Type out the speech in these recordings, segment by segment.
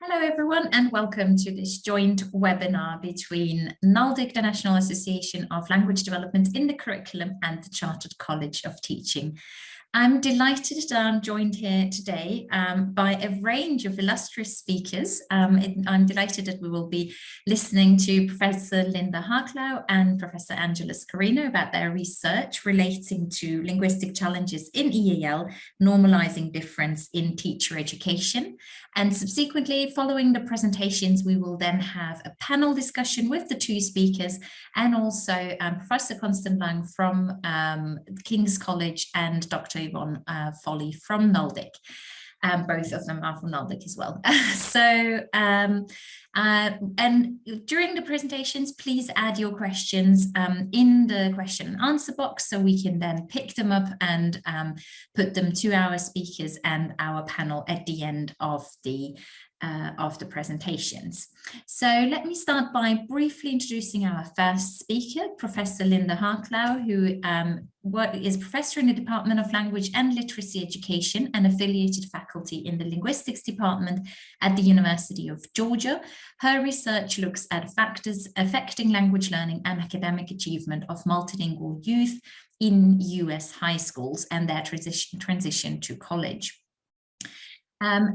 Hello everyone and welcome to this joint webinar between NALDIC, the National Association of Language Development in the Curriculum, and the Chartered College of Teaching. I'm delighted that I'm joined here today by a range of illustrious speakers. I'm delighted that we will be listening to Professor Linda Harklau and Professor Angela Scarino about their research relating to linguistic challenges in EAL, normalising difference in teacher education. And subsequently, following the presentations, we will then have a panel discussion with the two speakers and also Professor Constance Leung from King's College and Dr. Yvonne Foley from NALDIC. Both of them are from NALDIC as well. And during the presentations, please add your questions in the question and answer box so we can then pick them up and put them to our speakers and our panel at the end of the presentations. So let me start by briefly introducing our first speaker, Professor Linda Harklau, who is professor in the Department of Language and Literacy Education and affiliated faculty in the Linguistics Department at the University of Georgia. Her research looks at factors affecting language learning and academic achievement of multilingual youth in US high schools and their transition to college.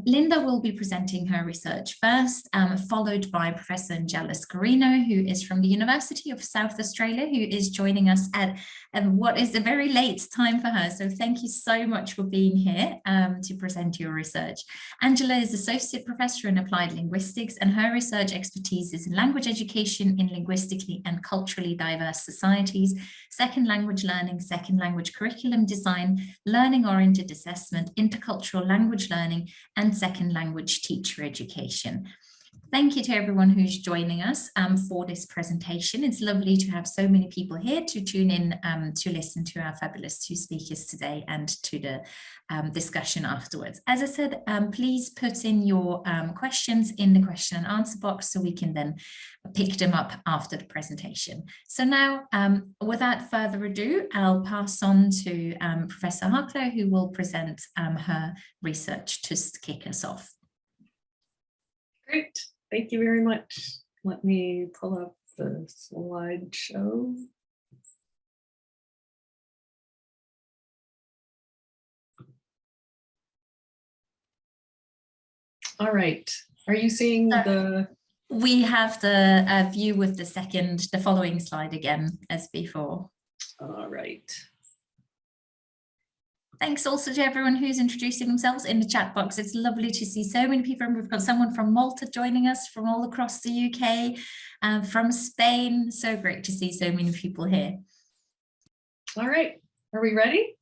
Linda will be presenting her research first, followed by Professor Angela Scarino, who is from the University of South Australia, who is joining us at what is a very late time for her. So thank you so much for being here to present your research. Angela is Associate Professor in Applied Linguistics, and her research expertise is in language education in linguistically and culturally diverse societies, second language learning, second language curriculum design, learning-oriented assessment, intercultural language learning, and second language teacher education. Thank you to everyone who's joining us for this presentation. It's lovely to have so many people here to tune in to listen to our fabulous two speakers today and to the discussion afterwards. As I said, please put in your questions in the question and answer box so we can then pick them up after the presentation. So now, without further ado, I'll pass on to Professor Harklau, who will present her research to kick us off. Great, thank you very much. Let me pull up the slideshow. All right, are you seeing the? We have the view with the following slide again as before. All right. Thanks also to everyone who's introducing themselves in the chat box. It's lovely to see so many people. We've got someone from Malta joining us, from all across the UK, from Spain. So great to see so many people here. All right, are we ready?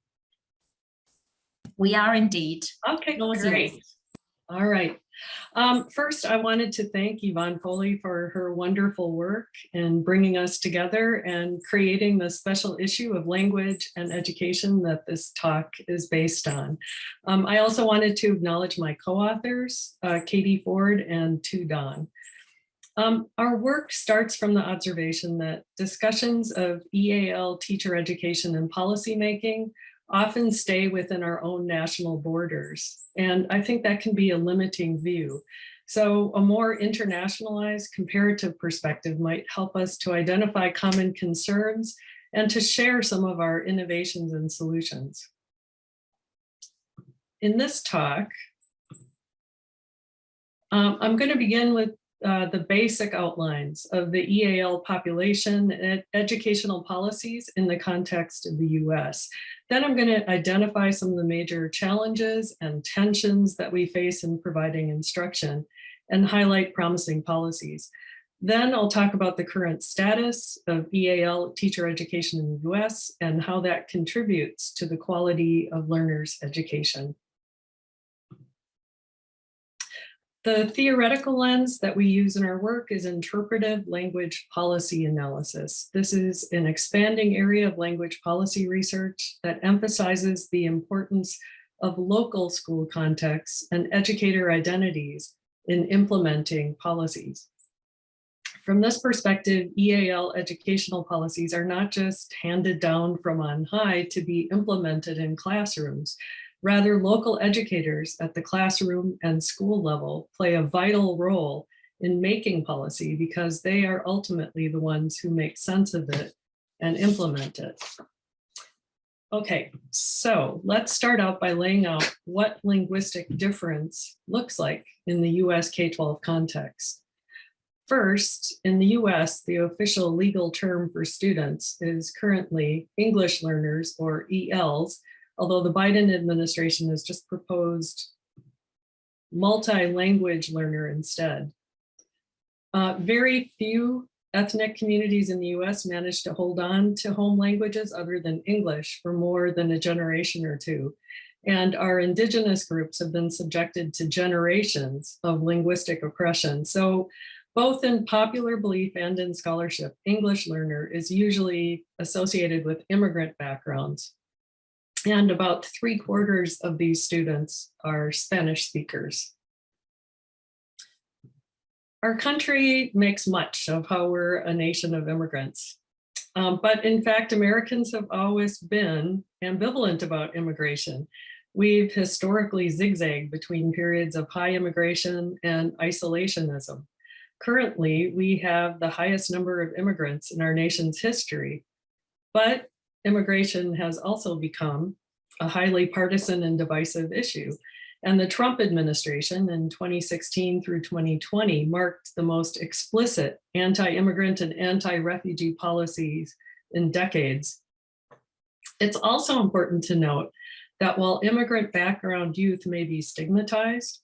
We are indeed. Okay, great. All right. First, I wanted to thank Yvonne Foley for her wonderful work in bringing us together and creating the special issue of language and education that this talk is based on. I also wanted to acknowledge my co-authors, Katie Ford and Tu Don. Our work starts from the observation that discussions of EAL teacher education and policymaking often stay within our own national borders. And I think that can be a limiting view. So a more internationalized comparative perspective might help us to identify common concerns and to share some of our innovations and solutions. In this talk, I'm going to begin with the basic outlines of the EAL population and educational policies in the context of the US. Then I'm going to identify some of the major challenges and tensions that we face in providing instruction and highlight promising policies. Then I'll talk about the current status of EAL teacher education in the US and how that contributes to the quality of learners' education. The theoretical lens that we use in our work is interpretive language policy analysis. This is an expanding area of language policy research that emphasizes the importance of local school contexts and educator identities in implementing policies. From this perspective, EAL educational policies are not just handed down from on high to be implemented in classrooms. Rather, local educators at the classroom and school level play a vital role in making policy because they are ultimately the ones who make sense of it and implement it. Okay, so let's start out by laying out what linguistic difference looks like in the US K-12 context. First, in the US, the official legal term for students is currently English learners, or ELs, although the Biden administration has just proposed multi-language learner instead. Very few ethnic communities in the US managed to hold on to home languages other than English for more than a generation or two. And our indigenous groups have been subjected to generations of linguistic oppression. So both in popular belief and in scholarship, English learner is usually associated with immigrant backgrounds. And about 3/4 of these students are Spanish speakers. Our country makes much of how we're a nation of immigrants. But in fact, Americans have always been ambivalent about immigration. We've historically zigzagged between periods of high immigration and isolationism. Currently, we have the highest number of immigrants in our nation's history, but immigration has also become a highly partisan and divisive issue. And the Trump administration in 2016 through 2020 marked the most explicit anti-immigrant and anti-refugee policies in decades. It's also important to note that while immigrant background youth may be stigmatized,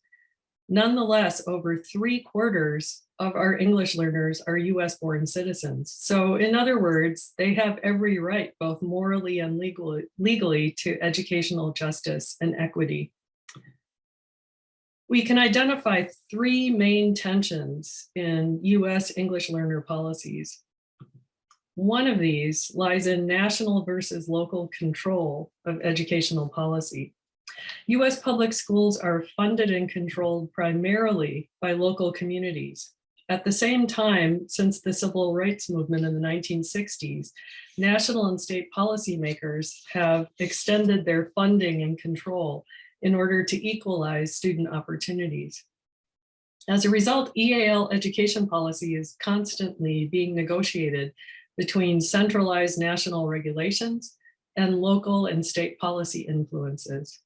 nonetheless, over 3/4 of our English learners are US born citizens. So in other words, they have every right, both morally and legally, to educational justice and equity. We can identify 3 main tensions in US English learner policies. One of these lies in national versus local control of educational policy. US public schools are funded and controlled primarily by local communities. At the same time, since the civil rights movement in the 1960s, national and state policymakers have extended their funding and control in order to equalize student opportunities. As a result, EAL education policy is constantly being negotiated between centralized national regulations and local and state policy influences.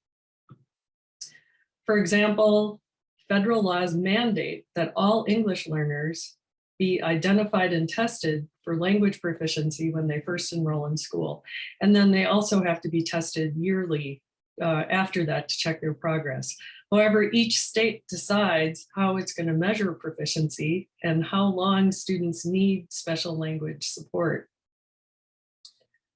For example, federal laws mandate that all English learners be identified and tested for language proficiency when they first enroll in school. And then they also have to be tested yearly after that to check their progress. However, each state decides how it's going to measure proficiency and how long students need special language support.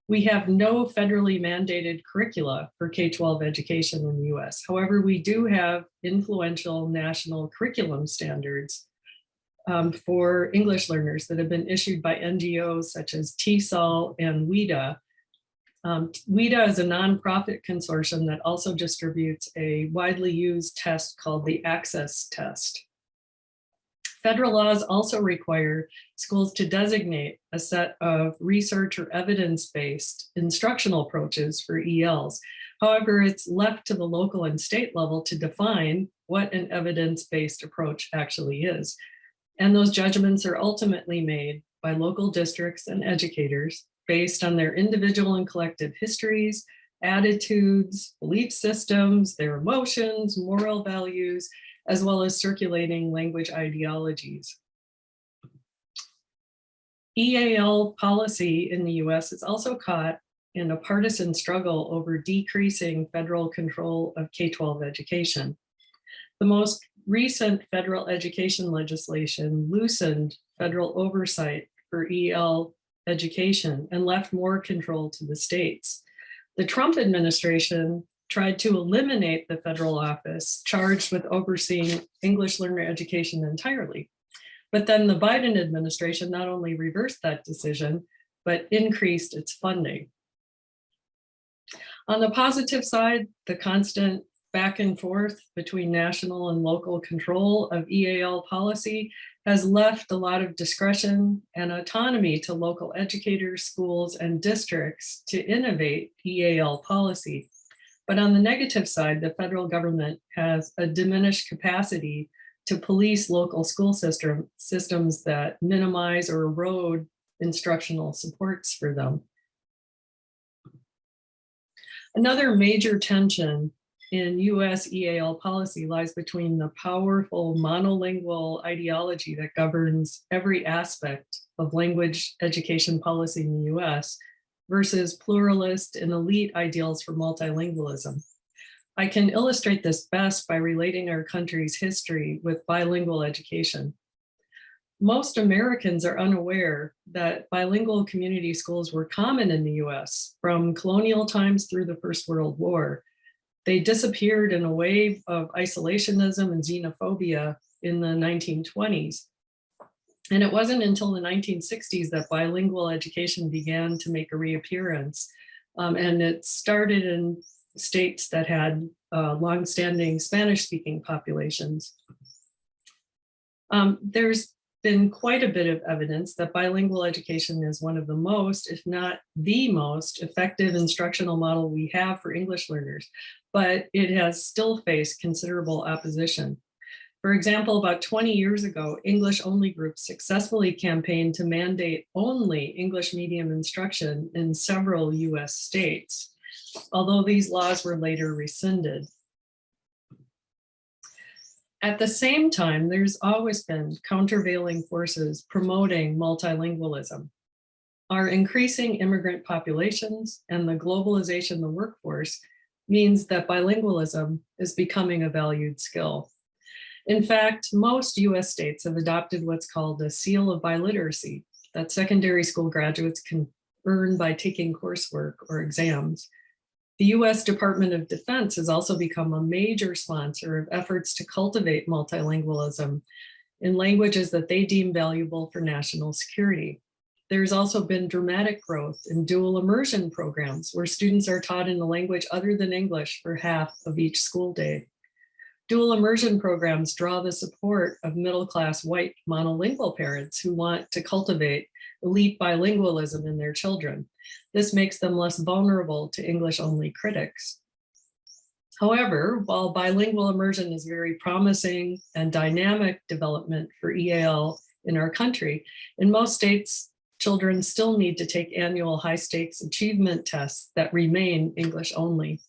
We have no federally mandated curricula for K-12 education in the US. However, we do have influential national curriculum standards for English learners that have been issued by NGOs such as TESOL and WIDA. WIDA is a nonprofit consortium that also distributes a widely used test called the Access Test. Federal laws also require schools to designate a set of research or evidence-based instructional approaches for ELs. However, it's left to the local and state level to define what an evidence-based approach actually is. And those judgments are ultimately made by local districts and educators based on their individual and collective histories, attitudes, belief systems, their emotions, moral values, as well as circulating language ideologies. EAL policy in the US is also caught in a partisan struggle over decreasing federal control of K-12 education. The most recent federal education legislation loosened federal oversight for EL education and left more control to the states. The Trump administration tried to eliminate the federal office charged with overseeing English learner education entirely. But then the Biden administration not only reversed that decision, but increased its funding. On the positive side, the constant back and forth between national and local control of EAL policy has left a lot of discretion and autonomy to local educators, schools, and districts to innovate EAL policy. But on the negative side, the federal government has a diminished capacity to police local school systems that minimize or erode instructional supports for them. Another major tension in US EAL policy lies between the powerful monolingual ideology that governs every aspect of language education policy in the US versus pluralist and elite ideals for multilingualism. I can illustrate this best by relating our country's history with bilingual education. Most Americans are unaware that bilingual community schools were common in the US from colonial times through the First World War. They disappeared in a wave of isolationism and xenophobia in the 1920s. And it wasn't until the 1960s that bilingual education began to make a reappearance. And it started in states that had longstanding Spanish-speaking populations. There's been quite a bit of evidence that bilingual education is one of the most, if not the most, effective instructional model we have for English learners, but it has still faced considerable opposition. For example, about 20 years ago, English-only groups successfully campaigned to mandate only English medium instruction in several US states, although these laws were later rescinded. At the same time, there's always been countervailing forces promoting multilingualism. Our increasing immigrant populations and the globalization of the workforce means that bilingualism is becoming a valued skill. In fact, most US states have adopted what's called a seal of biliteracy that secondary school graduates can earn by taking coursework or exams. The US Department of Defense has also become a major sponsor of efforts to cultivate multilingualism in languages that they deem valuable for national security. There's also been dramatic growth in dual immersion programs where students are taught in a language other than English for half of each school day. Dual immersion programs draw the support of middle-class white monolingual parents who want to cultivate elite bilingualism in their children. This makes them less vulnerable to English-only critics. However, while bilingual immersion is very promising and dynamic development for EAL in our country, in most states, children still need to take annual high-stakes achievement tests that remain English-only.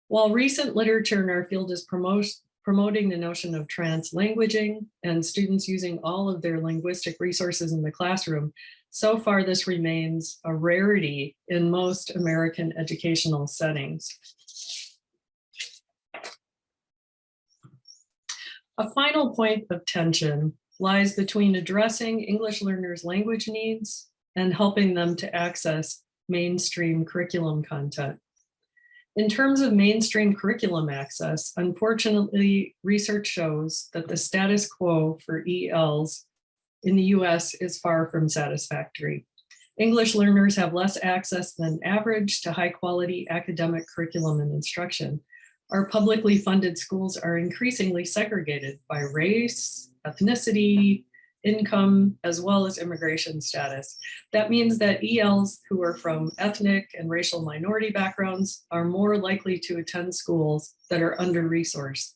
While recent literature in our field is promoting the notion of translanguaging and students using all of their linguistic resources in the classroom, so far this remains a rarity in most American educational settings. A final point of tension lies between addressing English learners' language needs and helping them to access mainstream curriculum content. In terms of mainstream curriculum access, unfortunately, research shows that the status quo for ELs in the US is far from satisfactory. English learners have less access than average to high quality academic curriculum and instruction. Our publicly funded schools are increasingly segregated by race, ethnicity, income, as well as immigration status. That means that ELs who are from ethnic and racial minority backgrounds are more likely to attend schools that are under-resourced.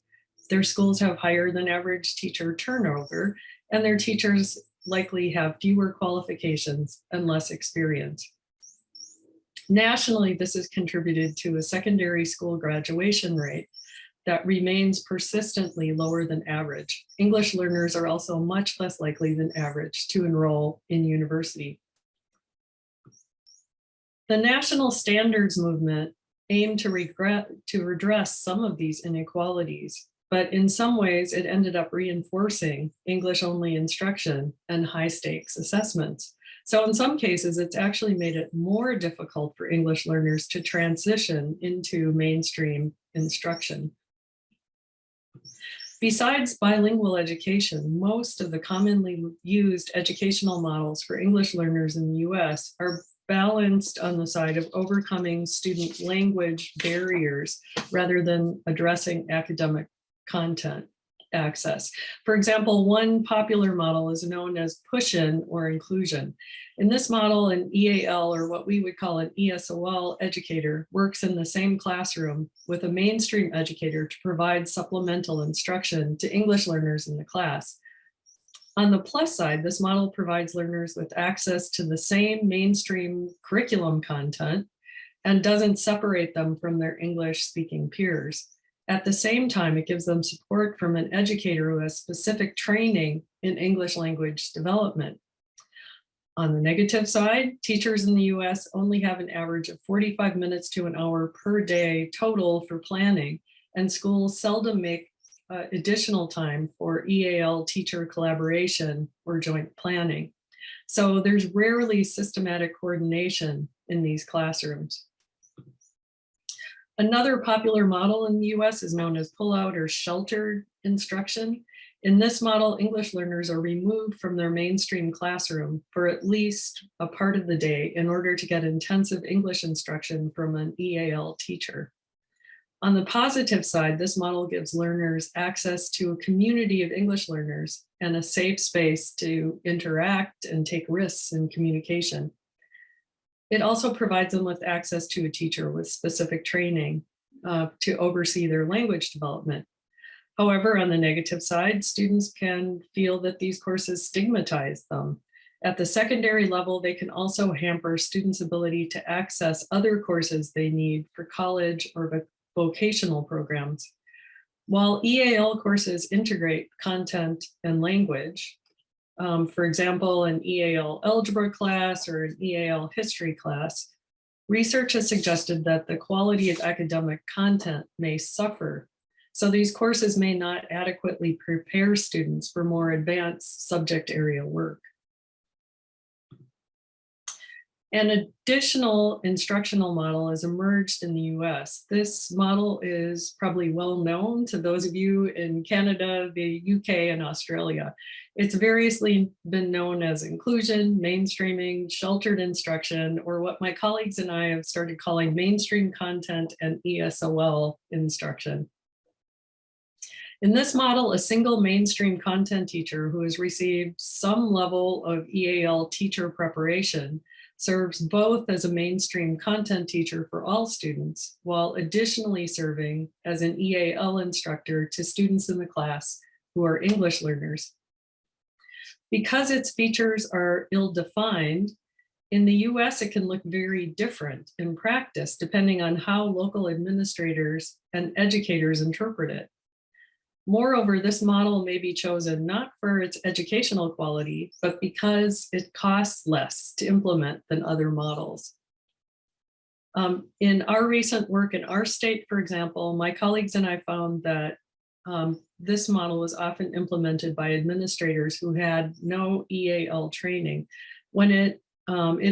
Their schools have higher than average teacher turnover, and their teachers likely have fewer qualifications and less experience. Nationally, this has contributed to a secondary school graduation rate that remains persistently lower than average. English learners are also much less likely than average to enroll in university. The national standards movement aimed to redress some of these inequalities, but in some ways it ended up reinforcing English-only instruction and high-stakes assessments. So in some cases, it's actually made it more difficult for English learners to transition into mainstream instruction. Besides bilingual education, most of the commonly used educational models for English learners in the US are balanced on the side of overcoming student language barriers rather than addressing academic content. access. For example, one popular model is known as push-in or inclusion. In this model, an EAL, or what we would call an ESOL educator, works in the same classroom with a mainstream educator to provide supplemental instruction to English learners in the class. On the plus side, this model provides learners with access to the same mainstream curriculum content and doesn't separate them from their English-speaking peers. At the same time, it gives them support from an educator who has specific training in English language development. On the negative side, teachers in the US only have an average of 45 minutes to an hour per day total for planning, and schools seldom make additional time for EAL teacher collaboration or joint planning. So there's rarely systematic coordination in these classrooms. Another popular model in the US is known as pull-out or sheltered instruction. In this model, English learners are removed from their mainstream classroom for at least a part of the day in order to get intensive English instruction from an EAL teacher. On the positive side, this model gives learners access to a community of English learners and a safe space to interact and take risks in communication. It also provides them with access to a teacher with specific training to oversee their language development. However, on the negative side, students can feel that these courses stigmatize them. At the secondary level, they can also hamper students' ability to access other courses they need for college or vocational programs. While EAL courses integrate content and language, for example, an EAL algebra class or an EAL history class, research has suggested that the quality of academic content may suffer. So these courses may not adequately prepare students for more advanced subject area work. An additional instructional model has emerged in the US. This model is probably well known to those of you in Canada, the UK, and Australia. It's variously been known as inclusion, mainstreaming, sheltered instruction, or what my colleagues and I have started calling mainstream content and ESOL instruction. In this model, a single mainstream content teacher who has received some level of EAL teacher preparation serves both as a mainstream content teacher for all students, while additionally serving as an EAL instructor to students in the class who are English learners. Because its features are ill-defined, in the US it can look very different in practice, depending on how local administrators and educators interpret it. Moreover, this model may be chosen not for its educational quality, but because it costs less to implement than other models. In our recent work in our state, for example, my colleagues and I found that this model was often implemented by administrators who had no EAL training, when it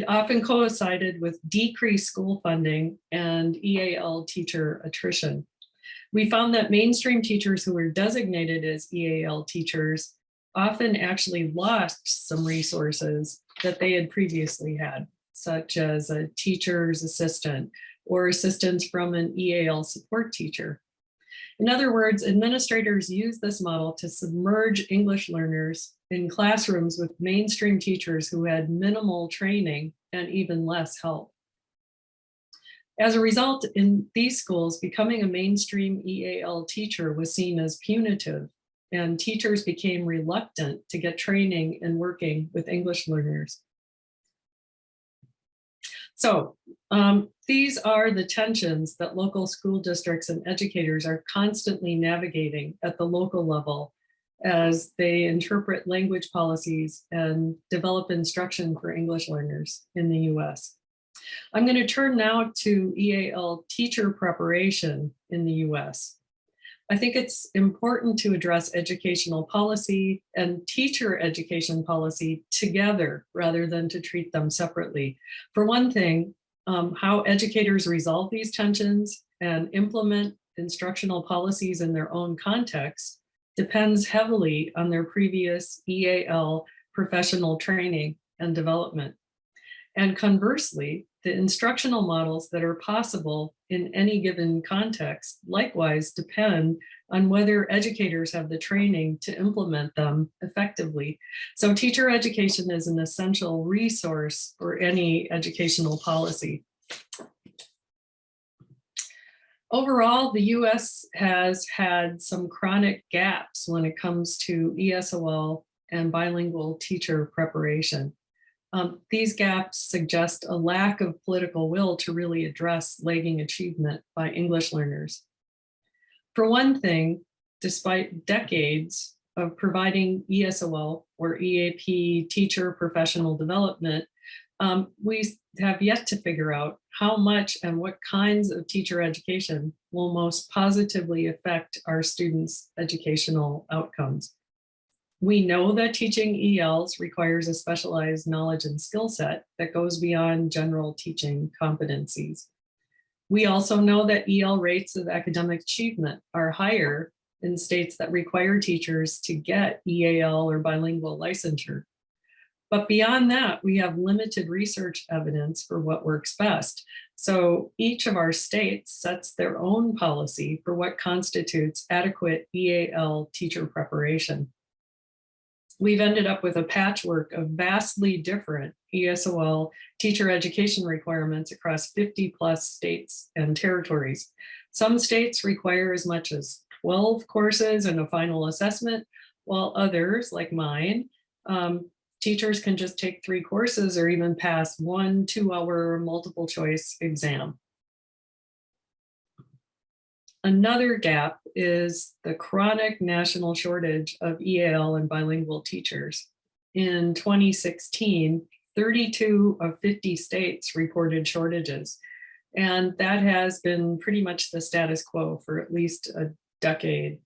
often coincided with decreased school funding and EAL teacher attrition. We found that mainstream teachers who were designated as EAL teachers often actually lost some resources that they had previously had, such as a teacher's assistant or assistance from an EAL support teacher. In other words, administrators use this model to submerge English learners in classrooms with mainstream teachers who had minimal training and even less help. As a result, in these schools, becoming a mainstream EAL teacher was seen as punitive, and teachers became reluctant to get training in working with English learners. So these are the tensions that local school districts and educators are constantly navigating at the local level as they interpret language policies and develop instruction for English learners in the US. I'm going to turn now to EAL teacher preparation in the US. I think it's important to address educational policy and teacher education policy together rather than to treat them separately. For one thing, how educators resolve these tensions and implement instructional policies in their own context depends heavily on their previous EAL professional training and development. And conversely, the instructional models that are possible in any given context likewise depend on whether educators have the training to implement them effectively. So teacher education is an essential resource for any educational policy. Overall, the US has had some chronic gaps when it comes to ESOL and bilingual teacher preparation. These gaps suggest a lack of political will to really address lagging achievement by English learners. For one thing, despite decades of providing ESOL or EAP teacher professional development, we have yet to figure out how much and what kinds of teacher education will most positively affect our students' educational outcomes. We know that teaching ELs requires a specialized knowledge and skill set that goes beyond general teaching competencies. We also know that EL rates of academic achievement are higher in states that require teachers to get EAL or bilingual licensure. But beyond that, we have limited research evidence for what works best. So each of our states sets their own policy for what constitutes adequate EAL teacher preparation. We've ended up with a patchwork of vastly different ESOL teacher education requirements across 50 plus states and territories. Some states require as much as 12 courses and a final assessment, while others, like mine, teachers can just take 3 courses or even pass 1 2-hour multiple choice exam. Another gap is the chronic national shortage of EAL and bilingual teachers. In 2016, 32 of 50 states reported shortages, and that has been pretty much the status quo for at least a decade.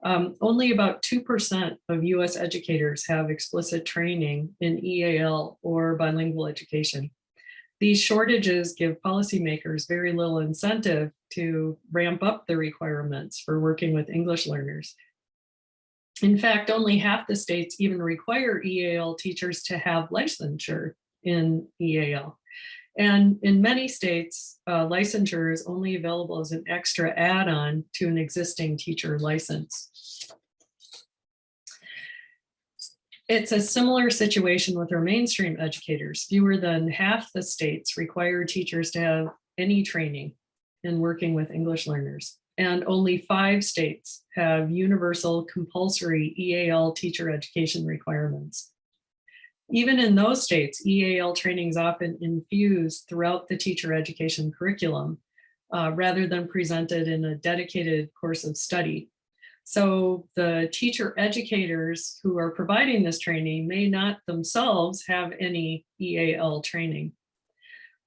Only about 2% of US educators have explicit training in EAL or bilingual education. These shortages give policymakers very little incentive to ramp up the requirements for working with English learners. In fact, only half the states even require EAL teachers to have licensure in EAL. And in many states, licensure is only available as an extra add-on to an existing teacher license. It's a similar situation with our mainstream educators. Fewer than half the states require teachers to have any training in working with English learners. And only 5 states have universal compulsory EAL teacher education requirements. Even in those states, EAL training is often infused throughout the teacher education curriculum rather than presented in a dedicated course of study. So the teacher educators who are providing this training may not themselves have any EAL training.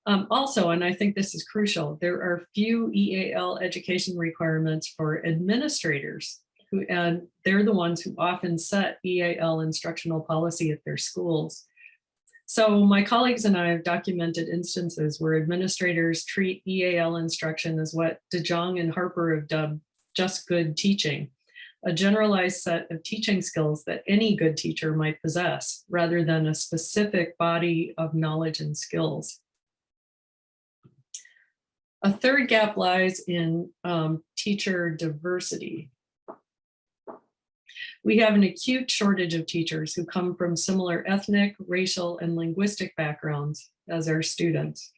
Also, and I think this is crucial, there are few EAL education requirements for administrators, and they're the ones who often set EAL instructional policy at their schools. So my colleagues and I have documented instances where administrators treat EAL instruction as what DeJong and Harper have dubbed just good teaching, a generalized set of teaching skills that any good teacher might possess, rather than a specific body of knowledge and skills. A third gap lies in teacher diversity. We have an acute shortage of teachers who come from similar ethnic, racial, and linguistic backgrounds as our students.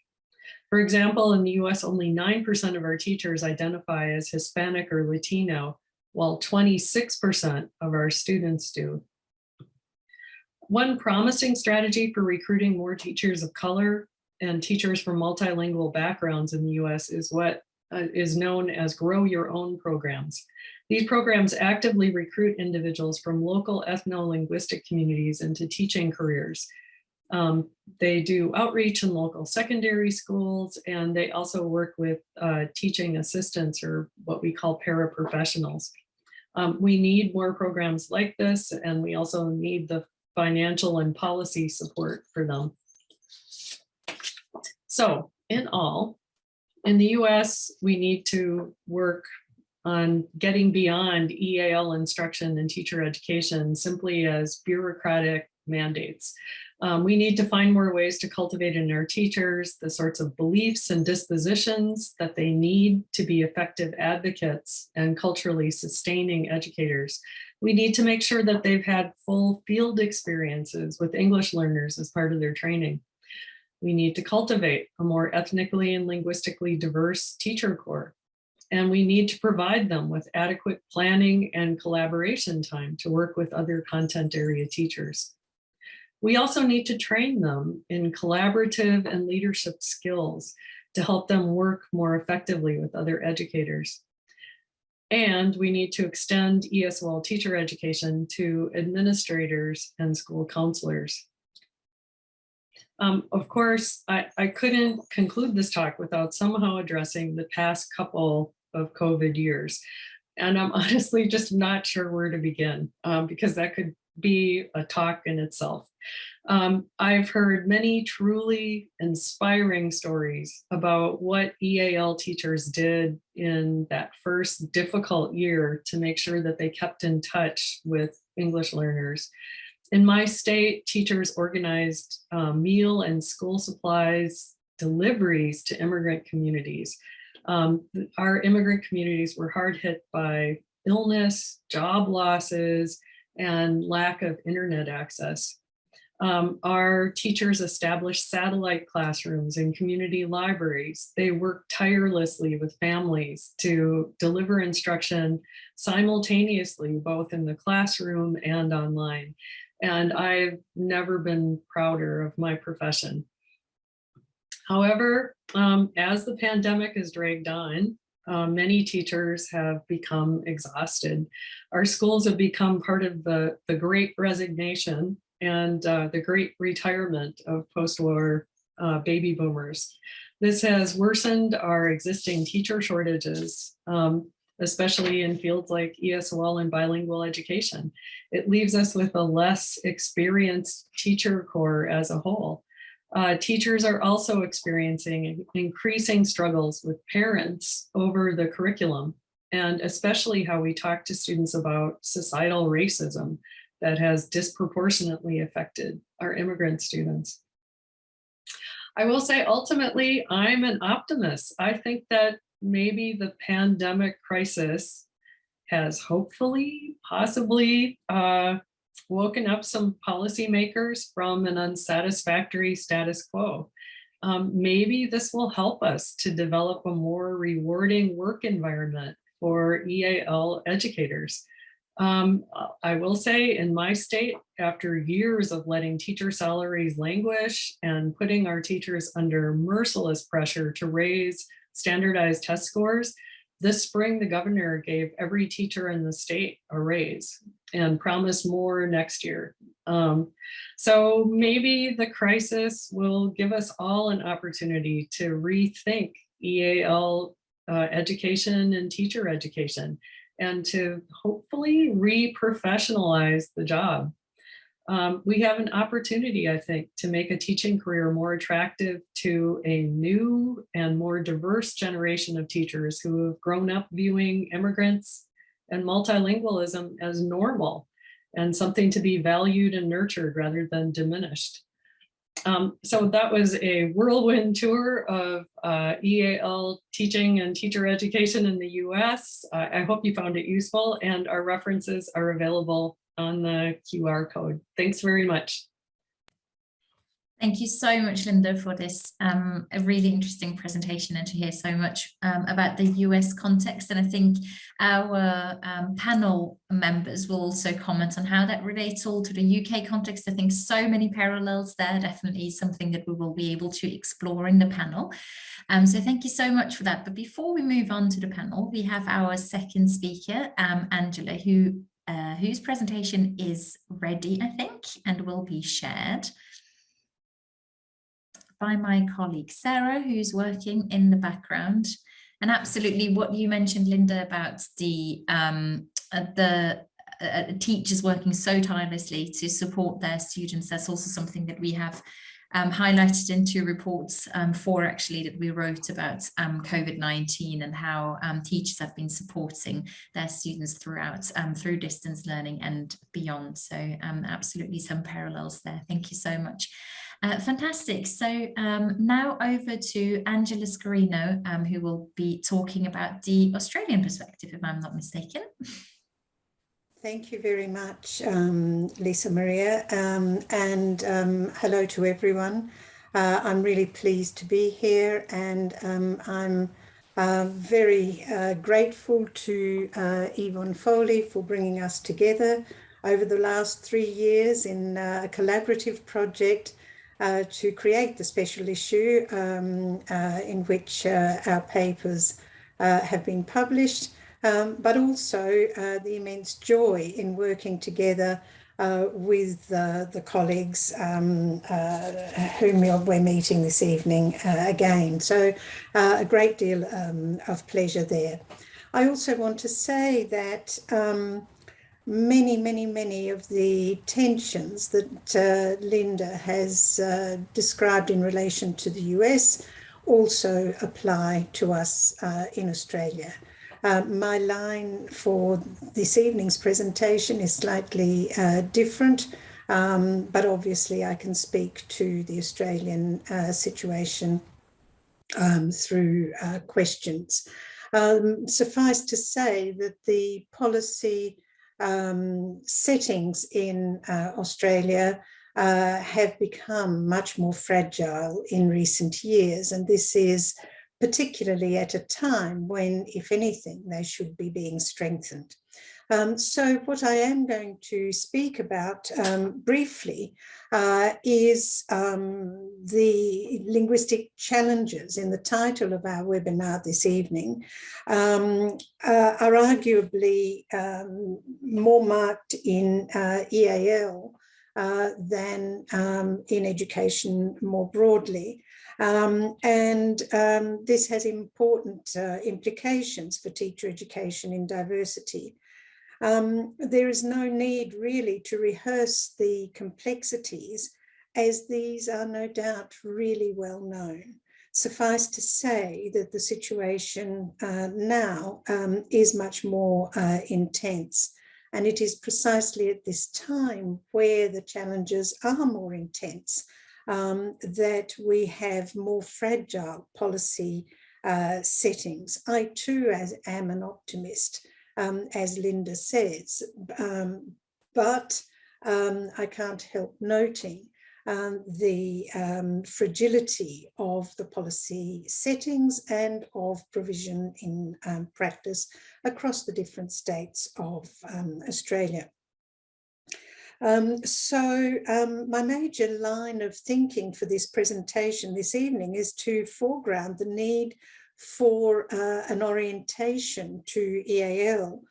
For example, in the US, only 9% of our teachers identify as Hispanic or Latino, while 26% of our students do. One promising strategy for recruiting more teachers of color and teachers from multilingual backgrounds in the US is what is known as Grow Your Own programs. These programs actively recruit individuals from local ethno-linguistic communities into teaching careers. They do outreach in local secondary schools, and they also work with teaching assistants, or what we call paraprofessionals. We need more programs like this, and we also need the financial and policy support for them. So in all, in the US, we need to work on getting beyond EAL instruction and teacher education simply as bureaucratic mandates. We need to find more ways to cultivate in our teachers the sorts of beliefs and dispositions that they need to be effective advocates and culturally sustaining educators. We need to make sure that they've had full field experiences with English learners as part of their training. We need to cultivate a more ethnically and linguistically diverse teacher corps. And we need to provide them with adequate planning and collaboration time to work with other content area teachers. We also need to train them in collaborative and leadership skills to help them work more effectively with other educators. And we need to extend ESOL teacher education to administrators and school counselors. Of course, I couldn't conclude this talk without somehow addressing the past couple of COVID years. And I'm honestly just not sure where to begin because that could be a talk in itself. I've heard many truly inspiring stories about what EAL teachers did in that first difficult year to make sure that they kept in touch with English learners. In my state, teachers organized meal and school supplies deliveries to immigrant communities. Our immigrant communities were hard hit by illness, job losses, and lack of internet access. Our teachers established satellite classrooms in community libraries. They worked tirelessly with families to deliver instruction simultaneously, both in the classroom and online. And I've never been prouder of my profession. However, as the pandemic has dragged on, many teachers have become exhausted. Our schools have become part of the great resignation and the great retirement of post-war baby boomers. This has worsened our existing teacher shortages, especially in fields like ESOL and bilingual education. It leaves us with a less experienced teacher corps as a whole. Teachers are also experiencing increasing struggles with parents over the curriculum, and especially how we talk to students about societal racism that has disproportionately affected our immigrant students. I will say, ultimately, I'm an optimist. I think that maybe the pandemic crisis has hopefully, possibly, woken up some policymakers from an unsatisfactory status quo. Maybe this will help us to develop a more rewarding work environment for EAL educators. I will say, in my state, after years of letting teacher salaries languish and putting our teachers under merciless pressure to raise standardized test scores, this spring the governor gave every teacher in the state a raise and promised more next year. So maybe the crisis will give us all an opportunity to rethink EAL education and teacher education, and to hopefully re-professionalize the job. We have an opportunity, I think, to make a teaching career more attractive to a new and more diverse generation of teachers who have grown up viewing immigrants and multilingualism as normal and something to be valued and nurtured rather than diminished. So that was a whirlwind tour of EAL teaching and teacher education in the US. I hope you found it useful, and our references are available on the QR code. Thanks very much. Thank you so much, Linda, for this a really interesting presentation, and to hear so much about the US context. And I think our panel members will also comment on how that relates all to the UK context. I think so many parallels there, definitely something that we will be able to explore in the panel. So thank you so much for that. But before we move on to the panel, we have our second speaker, Angela, whose presentation is ready, I think, and will be shared by my colleague Sarah, who's working in the background. And absolutely what you mentioned, Linda, about the teachers working so tirelessly to support their students, that's also something that we have highlighted in 2 reports, 4 actually, that we wrote about COVID-19 and how teachers have been supporting their students throughout through distance learning and beyond. So absolutely some parallels there. Thank you so much. Fantastic. So now over to Angela Scarino, who will be talking about the Australian perspective, if I'm not mistaken. Thank you very much, Lisa Maria, and hello to everyone. I'm really pleased to be here, and I'm very grateful to Yvonne Foley for bringing us together over the last 3 years in a collaborative project to create the special issue in which our papers have been published, but also the immense joy in working together with the colleagues whom we're meeting this evening again. So a great deal of pleasure there. I also want to say that many of the tensions that Linda has described in relation to the US also apply to us in Australia. My line for this evening's presentation is slightly different, but obviously I can speak to the Australian situation through questions. Suffice to say that the policy settings in Australia have become much more fragile in recent years, and this is particularly at a time when, if anything, they should be being strengthened. So what I am going to speak about briefly is the linguistic challenges in the title of our webinar this evening are arguably more marked in EAL than in education more broadly. This has important implications for teacher education in diversity. There is no need really to rehearse the complexities, as these are no doubt really well known. Suffice to say that the situation now is much more intense, and it is precisely at this time where the challenges are more intense that we have more fragile policy settings. I too am an optimist, as Linda says, but I can't help noting the fragility of the policy settings and of provision in practice across the different states of Australia. My major line of thinking for this presentation this evening is to foreground the need for an orientation to EAL,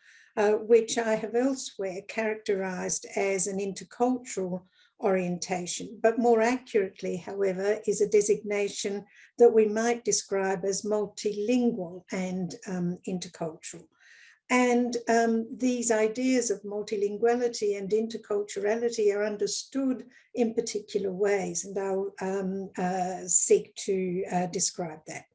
which I have elsewhere characterised as an intercultural orientation, but more accurately, however, is a designation that we might describe as multilingual and intercultural. And these ideas of multilinguality and interculturality are understood in particular ways, and I'll seek to describe that.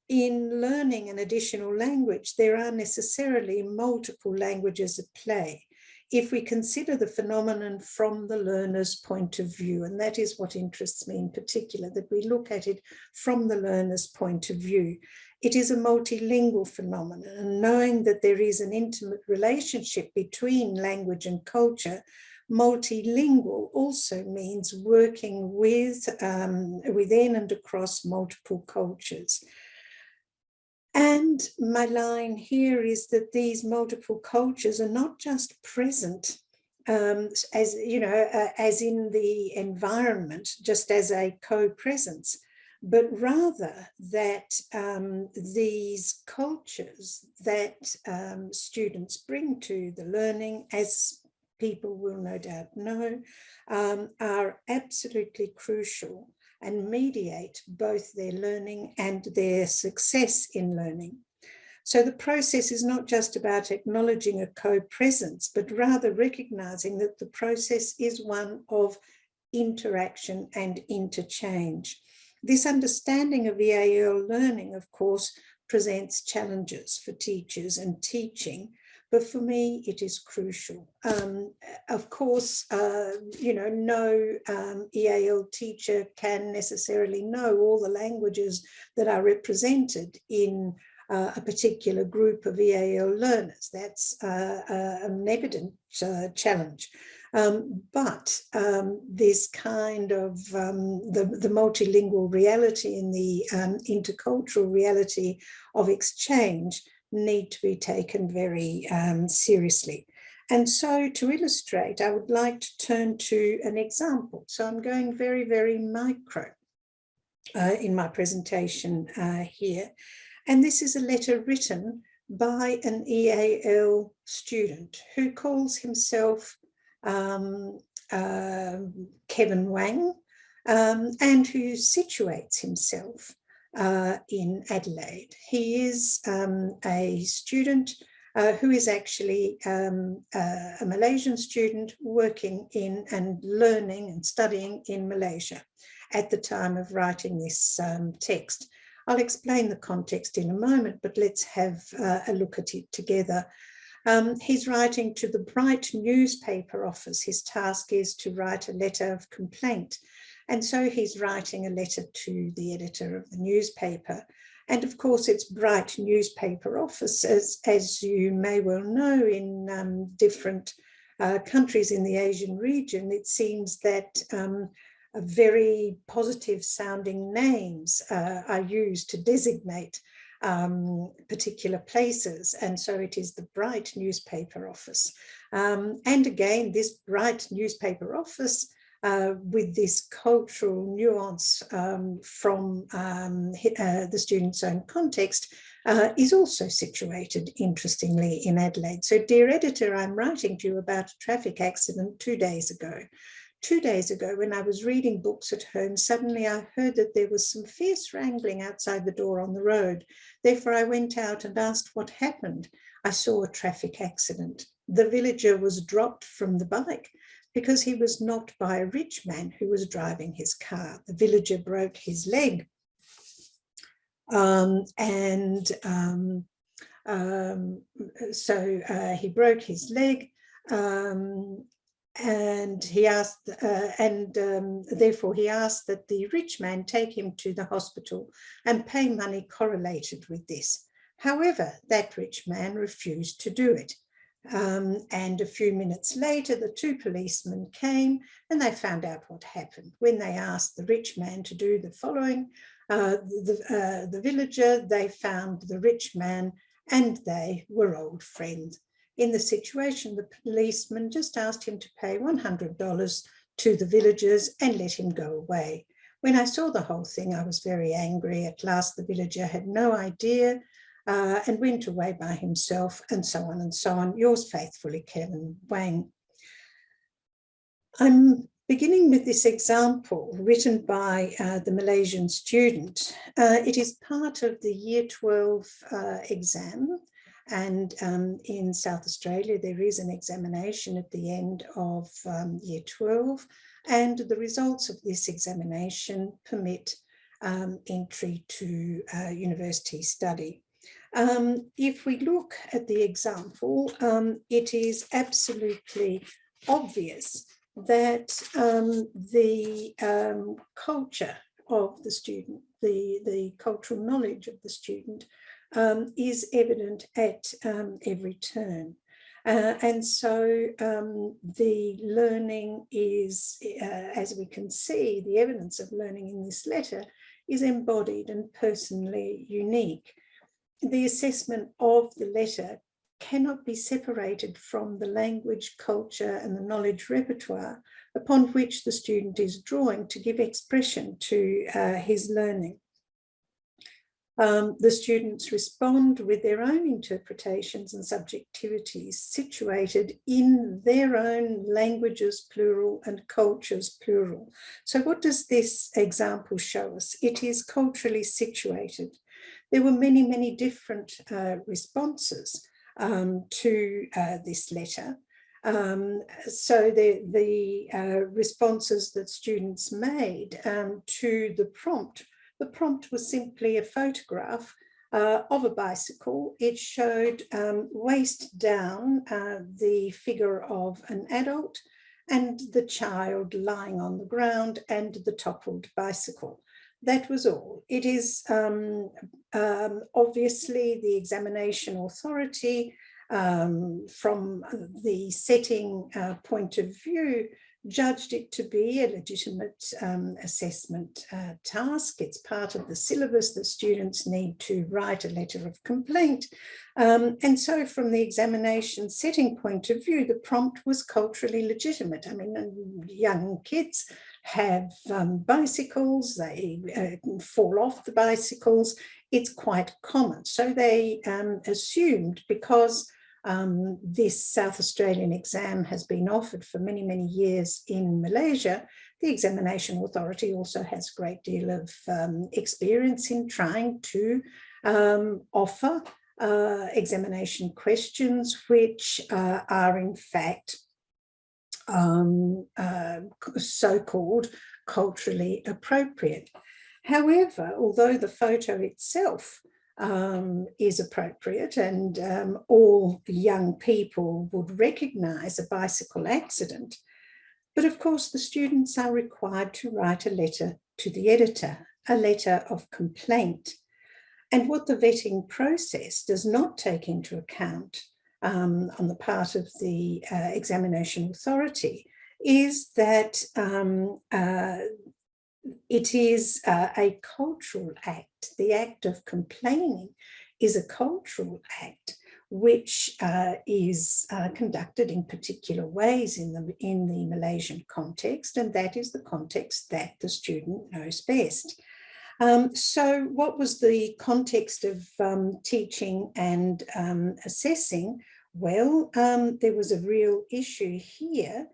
In learning an additional language, there are necessarily multiple languages at play if we consider the phenomenon from the learner's point of view, and that is what interests me in particular, that we look at it from the learner's point of view. It is a multilingual phenomenon, and knowing that there is an intimate relationship between language and culture, multilingual also means working with, within and across multiple cultures. And my line here is that these multiple cultures are not just present as, you know, as in the environment, just as a co-presence, but rather that these cultures that students bring to the learning, as people will no doubt know, are absolutely crucial and mediate both their learning and their success in learning. So the process is not just about acknowledging a co-presence, but rather recognizing that the process is one of interaction and interchange. This understanding of EAL learning, of course, presents challenges for teachers and teaching, but for me, it is crucial. Of course, no EAL teacher can necessarily know all the languages that are represented in a particular group of EAL learners. That's an evident challenge. But this kind of the multilingual reality and the intercultural reality of exchange need to be taken very seriously. And so to illustrate, I would like to turn to an example. So I'm going very, very micro in my presentation here. And this is a letter written by an EAL student who calls himself Kevin Wang and who situates himself in Adelaide. He is a student who is actually a Malaysian student working in and learning and studying in Malaysia at the time of writing this text. I'll explain the context in a moment, but let's have a look at it together. He's writing to the Bright newspaper office. His task is to write a letter of complaint. And so he's writing a letter to the editor of the newspaper. And of course, it's Bright newspaper office, as you may well know, in different countries in the Asian region. It seems that very positive sounding names are used to designate particular places. And so it is the Bright newspaper office. And again, this Bright newspaper office with this cultural nuance from the student's own context is also situated, interestingly, in Adelaide. So, dear editor, I'm writing to you about a traffic accident 2 days ago. 2 days ago, when I was reading books at home, suddenly I heard that there was some fierce wrangling outside the door on the road. Therefore, I went out and asked what happened. I saw a traffic accident. The villager was dropped from the bike because he was knocked by a rich man who was driving his car. The villager broke his leg. So he broke his leg. And he asked, therefore he asked that the rich man take him to the hospital and pay money correlated with this. However, that rich man refused to do it. And a few minutes later, the two policemen came and they found out what happened. When they asked the rich man to do the following, the villager, they found the rich man and they were old friends. In the situation, the policeman just asked him to pay $100 to the villagers and let him go away. When I saw the whole thing, I was very angry. At last, the villager had no idea and went away by himself, and so on and so on. Yours faithfully, Kevin Wang. I'm beginning with this example written by the Malaysian student. It is part of the Year 12 exam. And in South Australia, there is an examination at the end of Year 12, and the results of this examination permit entry to university study. If we look at the example, it is absolutely obvious that the culture of the student, the cultural knowledge of the student, is evident at every turn. And so the learning is, as we can see, the evidence of learning in this letter is embodied and personally unique. The assessment of the letter cannot be separated from the language, culture, and the knowledge repertoire upon which the student is drawing to give expression to his learning. The students respond with their own interpretations and subjectivities situated in their own languages, plural, and cultures, plural. So what does this example show us? It is culturally situated. There were many, many different responses to this letter. So the responses that students made to the prompt was simply a photograph of a bicycle. It showed waist down the figure of an adult and the child lying on the ground and the toppled bicycle. That was all. It is obviously the examination authority from the setting point of view judged it to be a legitimate assessment task. It's part of the syllabus that students need to write a letter of complaint. And so from the examination setting point of view, the prompt was culturally legitimate. I mean, young kids have bicycles, they fall off the bicycles. It's quite common. So they assumed, because this South Australian exam has been offered for many, many years in Malaysia, the examination authority also has a great deal of experience in trying to offer examination questions which are in fact so-called culturally appropriate. However, although the photo itself is appropriate and all young people would recognise a bicycle accident, but of course the students are required to write a letter to the editor, a letter of complaint. And what the vetting process does not take into account on the part of the examination authority is that it is a cultural act. The act of complaining is a cultural act which is conducted in particular ways in the Malaysian context, and that is the context that the student knows best. So what was the context of teaching and assessing? Well, there was a real issue here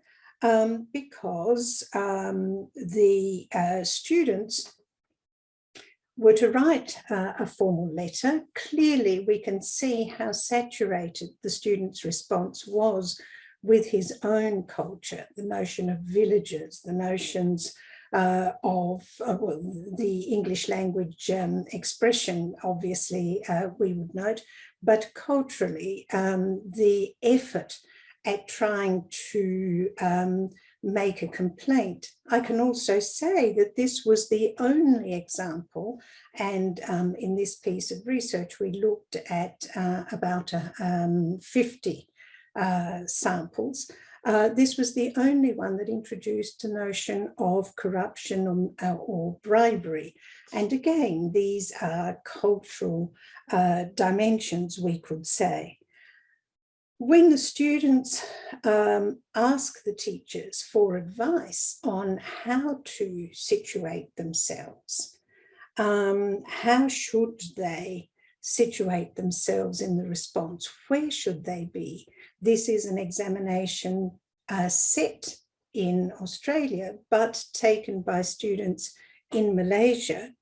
because the students were to write a formal letter. Clearly, we can see how saturated the student's response was with his own culture, the notion of villages, the notions of the English language expression, obviously, we would note, but culturally, the effort at trying to make a complaint. I can also say that this was the only example, and in this piece of research, we looked at about 50 samples. This was the only one that introduced the notion of corruption or bribery. And again, these are cultural dimensions, we could say. When the students ask the teachers for advice on how to situate themselves, how should they situate themselves in the response? Where should they be? This is an examination set in Australia, but taken by students in Malaysia.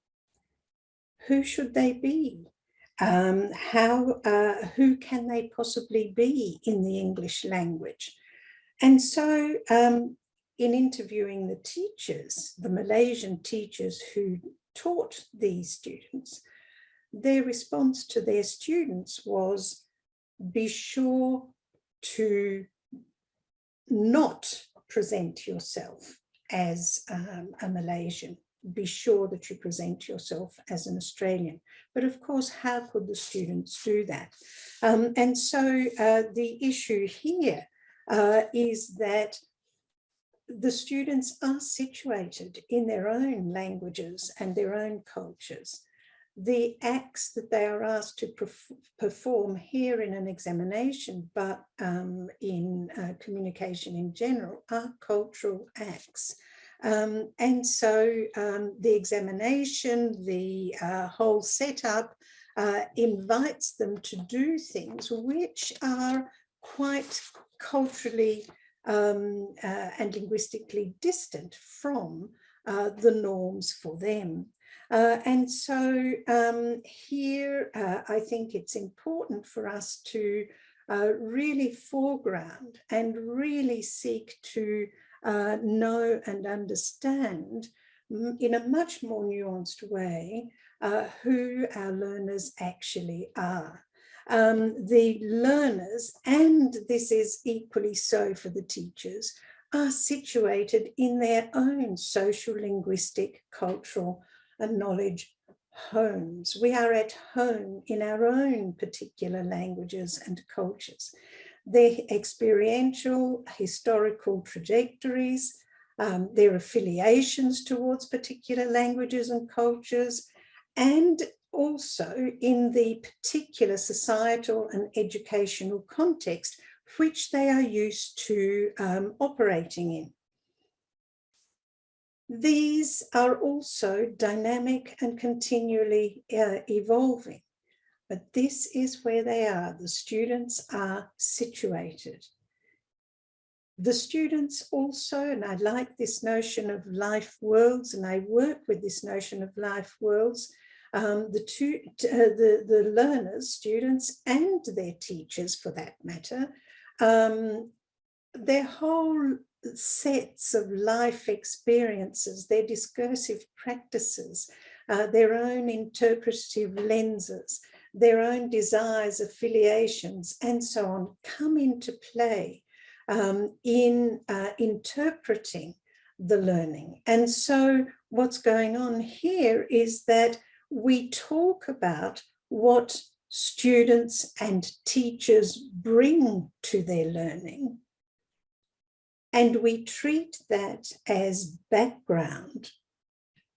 Who should they be? Who can they possibly be in the English language? And so in interviewing the teachers, the Malaysian teachers who taught these students, their response to their students was, be sure to not present yourself as a Malaysian. Be sure that you present yourself as an Australian. But of course, how could the students do that? And so the issue here is that the students are situated in their own languages and their own cultures. The acts that they are asked to perform here in an examination, but in communication in general, are cultural acts. And so the examination, the whole setup invites them to do things which are quite culturally and linguistically distant from the norms for them. And so here, I think it's important for us to really foreground and really seek to know and understand in a much more nuanced way who our learners actually are. The learners, and this is equally so for the teachers, are situated in their own social, linguistic, cultural, and knowledge homes. We are at home in our own particular languages and cultures. Their experiential, historical trajectories, their affiliations towards particular languages and cultures, and also in the particular societal and educational context which they are used to operating in. These are also dynamic and continually evolving, but this is where they are. The students are situated. The students also, and I like this notion of life worlds, and I work with this notion of life worlds, the learners, students, and their teachers for that matter, their whole sets of life experiences, their discursive practices, their own interpretative lenses, their own desires, affiliations, and so on, come into play in interpreting the learning. And so what's going on here is that we talk about what students and teachers bring to their learning, and we treat that as background.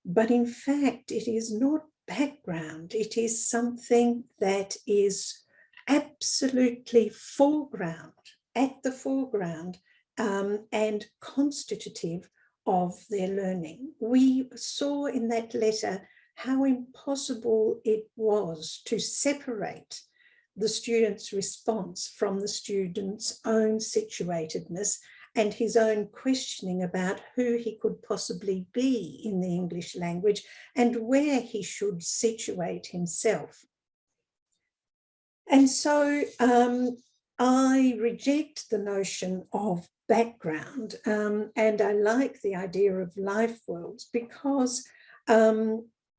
But in fact, it is not background. It is something that is absolutely foreground, at the foreground, and constitutive of their learning. We saw in that letter how impossible it was to separate the student's response from the student's own situatedness and his own questioning about who he could possibly be in the English language and where he should situate himself. And so I reject the notion of background, and I like the idea of life worlds, because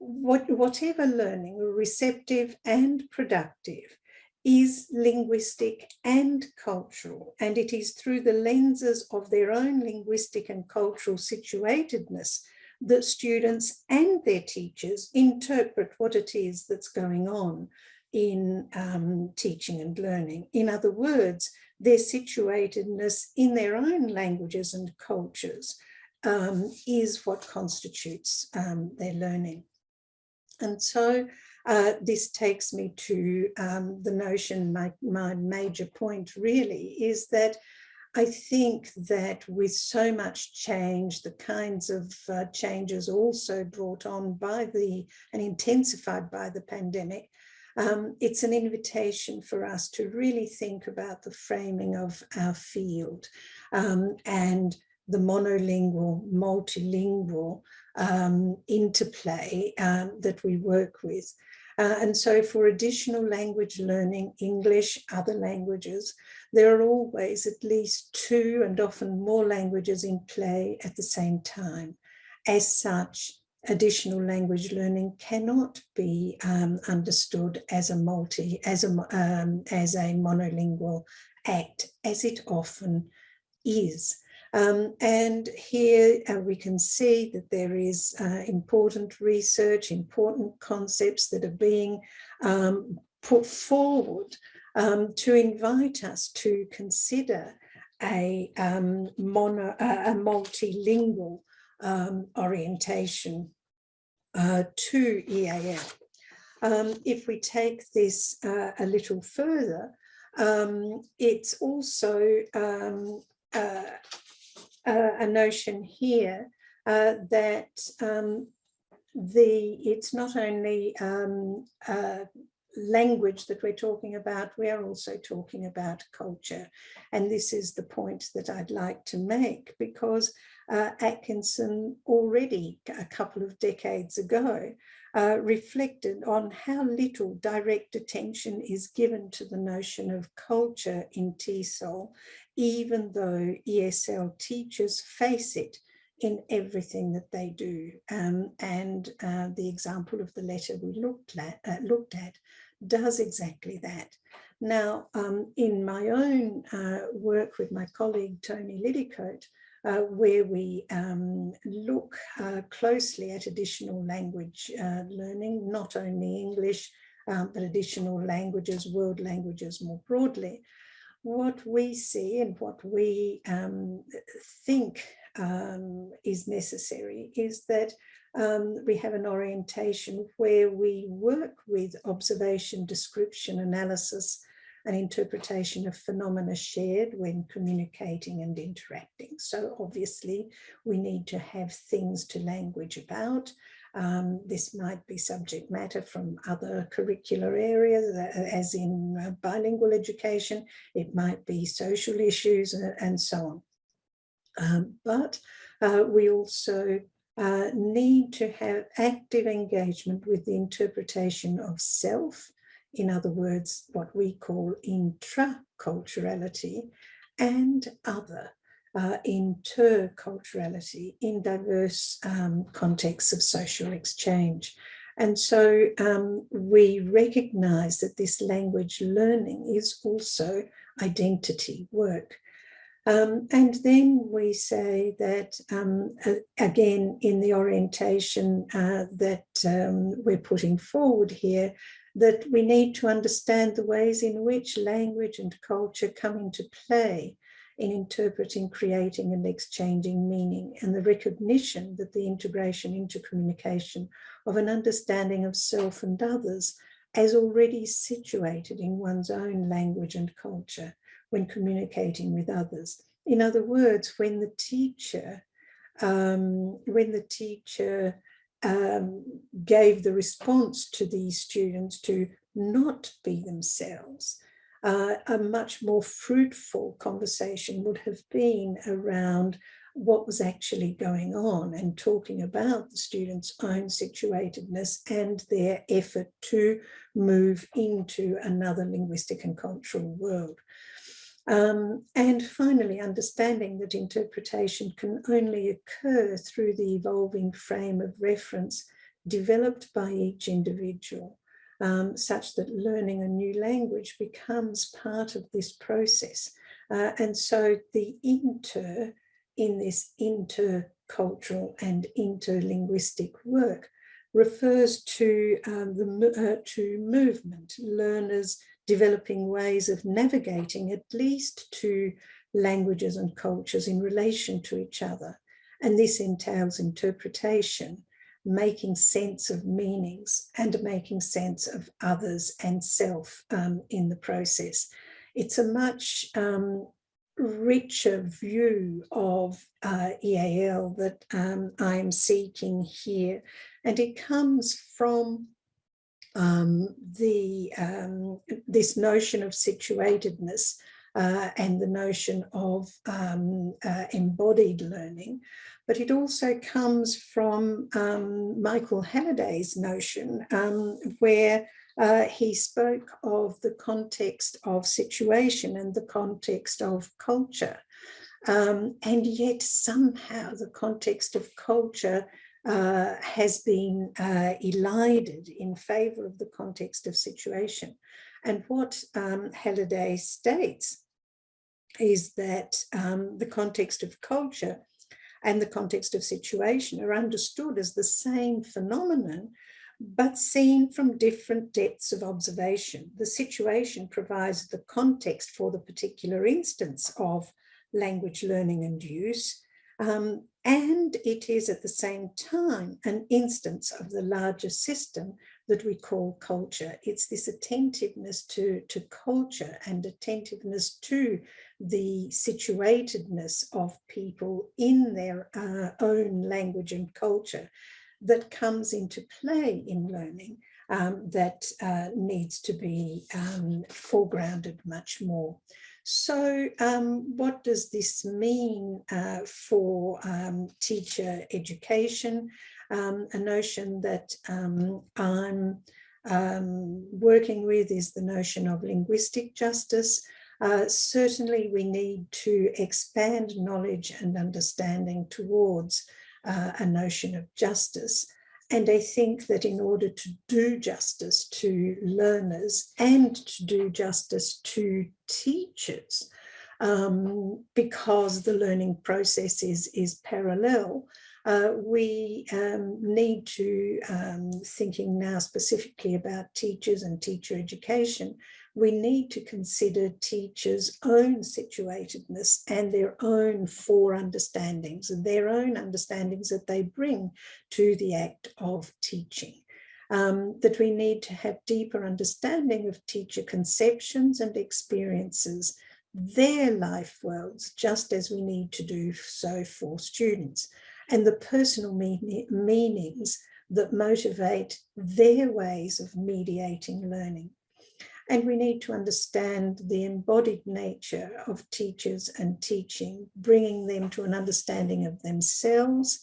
whatever learning, receptive and productive, is linguistic and cultural, and it is through the lenses of their own linguistic and cultural situatedness that students and their teachers interpret what it is that's going on in teaching and learning. In other words, their situatedness in their own languages and cultures is what constitutes their learning. And so this takes me to the notion, my major point really is that I think that with so much change, the kinds of changes also brought on by and intensified by the pandemic, it's an invitation for us to really think about the framing of our field and the monolingual, multilingual interplay that we work with. And so for additional language learning, English, other languages, there are always at least 2 and often more languages in play at the same time. As such, additional language learning cannot be understood as a monolingual act, as it often is. And here we can see that there is important research, important concepts that are being put forward to invite us to consider a multilingual orientation to EAL. If we take this a little further, it's also a notion here that it's not only language that we're talking about, we are also talking about culture. And this is the point that I'd like to make, because Atkinson already a couple of decades ago reflected on how little direct attention is given to the notion of culture in TESOL, even though ESL teachers face it in everything that they do. The example of the letter we looked at does exactly that. Now, in my own work with my colleague Tony Liddicoat, where we look closely at additional language learning, not only English, but additional languages, world languages more broadly, what we see and what we think is necessary is that we have an orientation where we work with observation, description, analysis, and interpretation of phenomena shared when communicating and interacting. So obviously we need to have things to language about. This might be subject matter from other curricular areas, as in bilingual education. It might be social issues and so on. But we also need to have active engagement with the interpretation of self, in other words, what we call intra-culturality, and other, interculturality, in diverse contexts of social exchange. And so we recognise that this language learning is also identity work. And then we say that, again, in the orientation that we're putting forward here, that we need to understand the ways in which language and culture come into play in interpreting, creating, and exchanging meaning, and the recognition that the integration into communication of an understanding of self and others as already situated in one's own language and culture when communicating with others. In other words, when the teacher gave the response to these students to not be themselves, a much more fruitful conversation would have been around what was actually going on and talking about the students' own situatedness and their effort to move into another linguistic and cultural world. And finally, understanding that interpretation can only occur through the evolving frame of reference developed by each individual, such that learning a new language becomes part of this process. And so the inter in this intercultural and interlinguistic work refers to movement, learners developing ways of navigating at least two languages and cultures in relation to each other. And this entails interpretation, making sense of meanings and making sense of others and self in the process. It's a much richer view of EAL that I'm seeking here. And it comes from this notion of situatedness and the notion of embodied learning, but it also comes from Michael Halliday's notion where he spoke of the context of situation and the context of culture, and yet somehow the context of culture has been elided in favour of the context of situation. And what Halliday states is that the context of culture and the context of situation are understood as the same phenomenon, but seen from different depths of observation. The situation provides the context for the particular instance of language learning and use, and it is at the same time an instance of the larger system that we call culture. It's this attentiveness to culture and attentiveness to the situatedness of people in their own language and culture that comes into play in learning that needs to be foregrounded much more. So what does this mean for teacher education? A notion that I'm working with is the notion of linguistic justice. Certainly we need to expand knowledge and understanding towards a notion of justice. And I think that in order to do justice to learners and to do justice to teachers, because the learning process is parallel, we need to, thinking now specifically about teachers and teacher education, we need to consider teachers' own situatedness and their own understandings that they bring to the act of teaching. That we need to have deeper understanding of teacher conceptions and experiences, their life worlds, just as we need to do so for students, and the personal meanings that motivate their ways of mediating learning. And we need to understand the embodied nature of teachers and teaching, bringing them to an understanding of themselves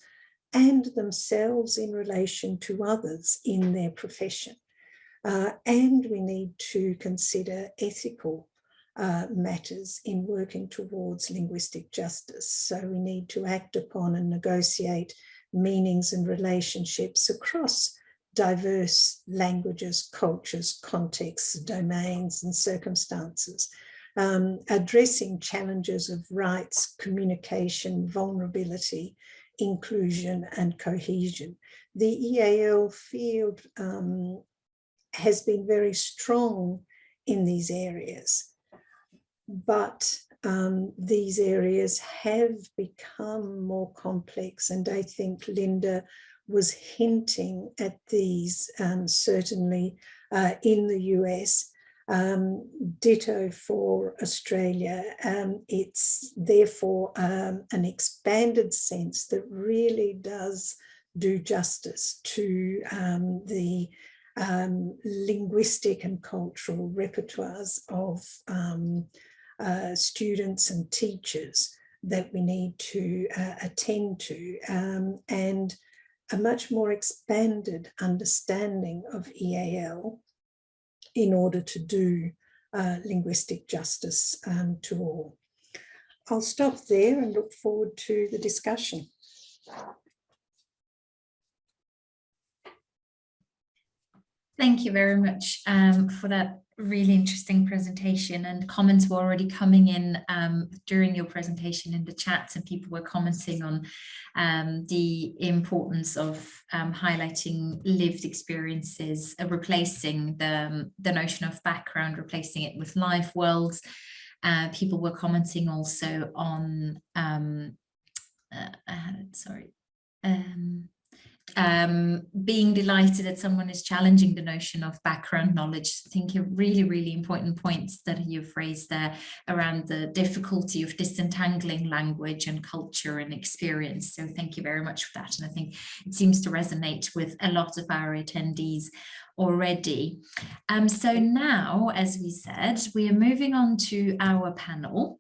and themselves in relation to others in their profession. And we need to consider ethical matters in working towards linguistic justice. So we need to act upon and negotiate meanings and relationships across diverse languages, cultures, contexts, domains, and circumstances, addressing challenges of rights, communication, vulnerability, inclusion, and cohesion. The EAL field has been very strong in these areas, but these areas have become more complex, and I think Linda was hinting at these certainly in the US, ditto for Australia. It's therefore an expanded sense that really does do justice to the linguistic and cultural repertoires of students and teachers that we need to attend to, and a much more expanded understanding of EAL in order to do linguistic justice to all. I'll stop there and look forward to the discussion. Thank you very much for that really interesting presentation, and comments were already coming in during your presentation in the chats, and people were commenting on the importance of highlighting lived experiences, replacing the notion of background, replacing it with life worlds. People were commenting also on being delighted that someone is challenging the notion of background knowledge. I think really, really important points that you've raised there around the difficulty of disentangling language and culture and experience. So thank you very much for that. And I think it seems to resonate with a lot of our attendees already. So now, as we said, we are moving on to our panel.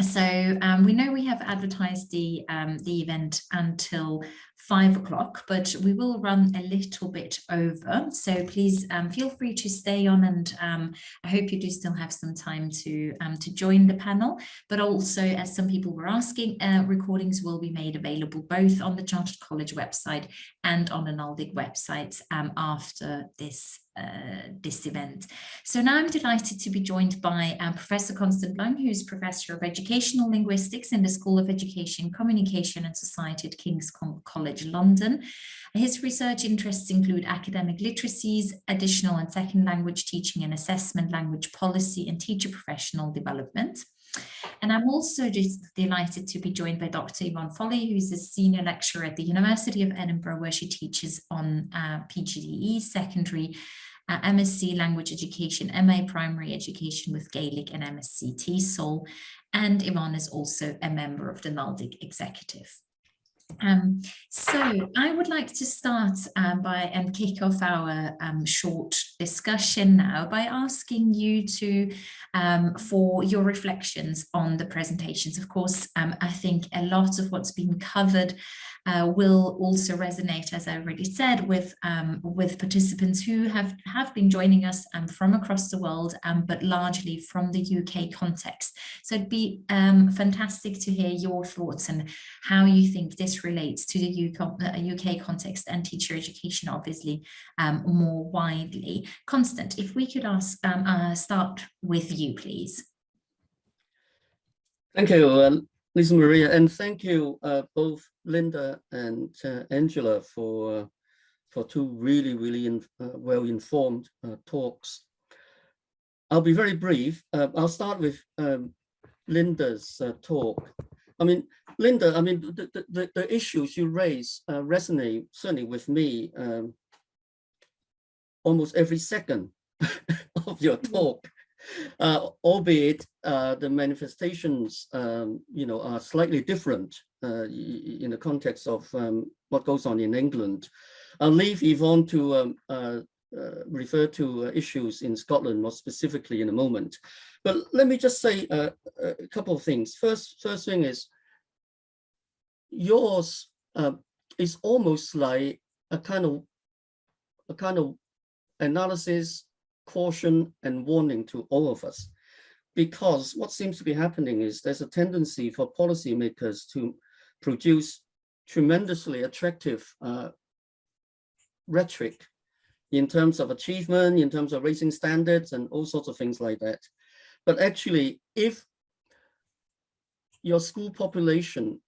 So we know we have advertised the event until 5 o'clock, but we will run a little bit over. So please feel free to stay on, and I hope you do still have some time to join the panel. But also, as some people were asking, recordings will be made available both on the Chartered College website and on the NALDIC website after this event. So now I'm delighted to be joined by Professor Constance Leung, who's Professor of Educational Linguistics in the School of Education, Communication and Society at King's College London. His research interests include academic literacies, additional and second language teaching and assessment, language policy, and teacher professional development. And I'm also just delighted to be joined by Dr. Yvonne Foley, who's a senior lecturer at the University of Edinburgh, where she teaches on PGDE, secondary, MSc Language Education, MA Primary Education with Gaelic, and MSc TESOL. And Yvonne is also a member of the NALDIC Executive. So I would like to start and kick off our short discussion now by asking you to for your reflections on the presentations. Of course, I think a lot of what's been covered will also resonate, as I already said, with participants who have been joining us from across the world, but largely from the UK context. So it'd be fantastic to hear your thoughts and how you think this relates to the UK context and teacher education, obviously, more widely. Constant, if we could start with you, please. Thank you, Lisa Maria, and thank you both Linda and Angela for two really well-informed talks. I'll be very brief. I'll start with Linda's talk. I mean, Linda, I mean, the issues you raise resonate certainly with me almost every second of your talk, albeit the manifestations, you know, are slightly different in the context of what goes on in England. I'll leave Yvonne to refer to issues in Scotland more specifically in a moment. But let me just say a couple of things. First thing is, yours is almost like a kind of analysis, caution, and warning to all of us, because what seems to be happening is there's a tendency for policymakers to produce tremendously attractive rhetoric in terms of achievement, in terms of raising standards, and all sorts of things like that. But actually, if your school population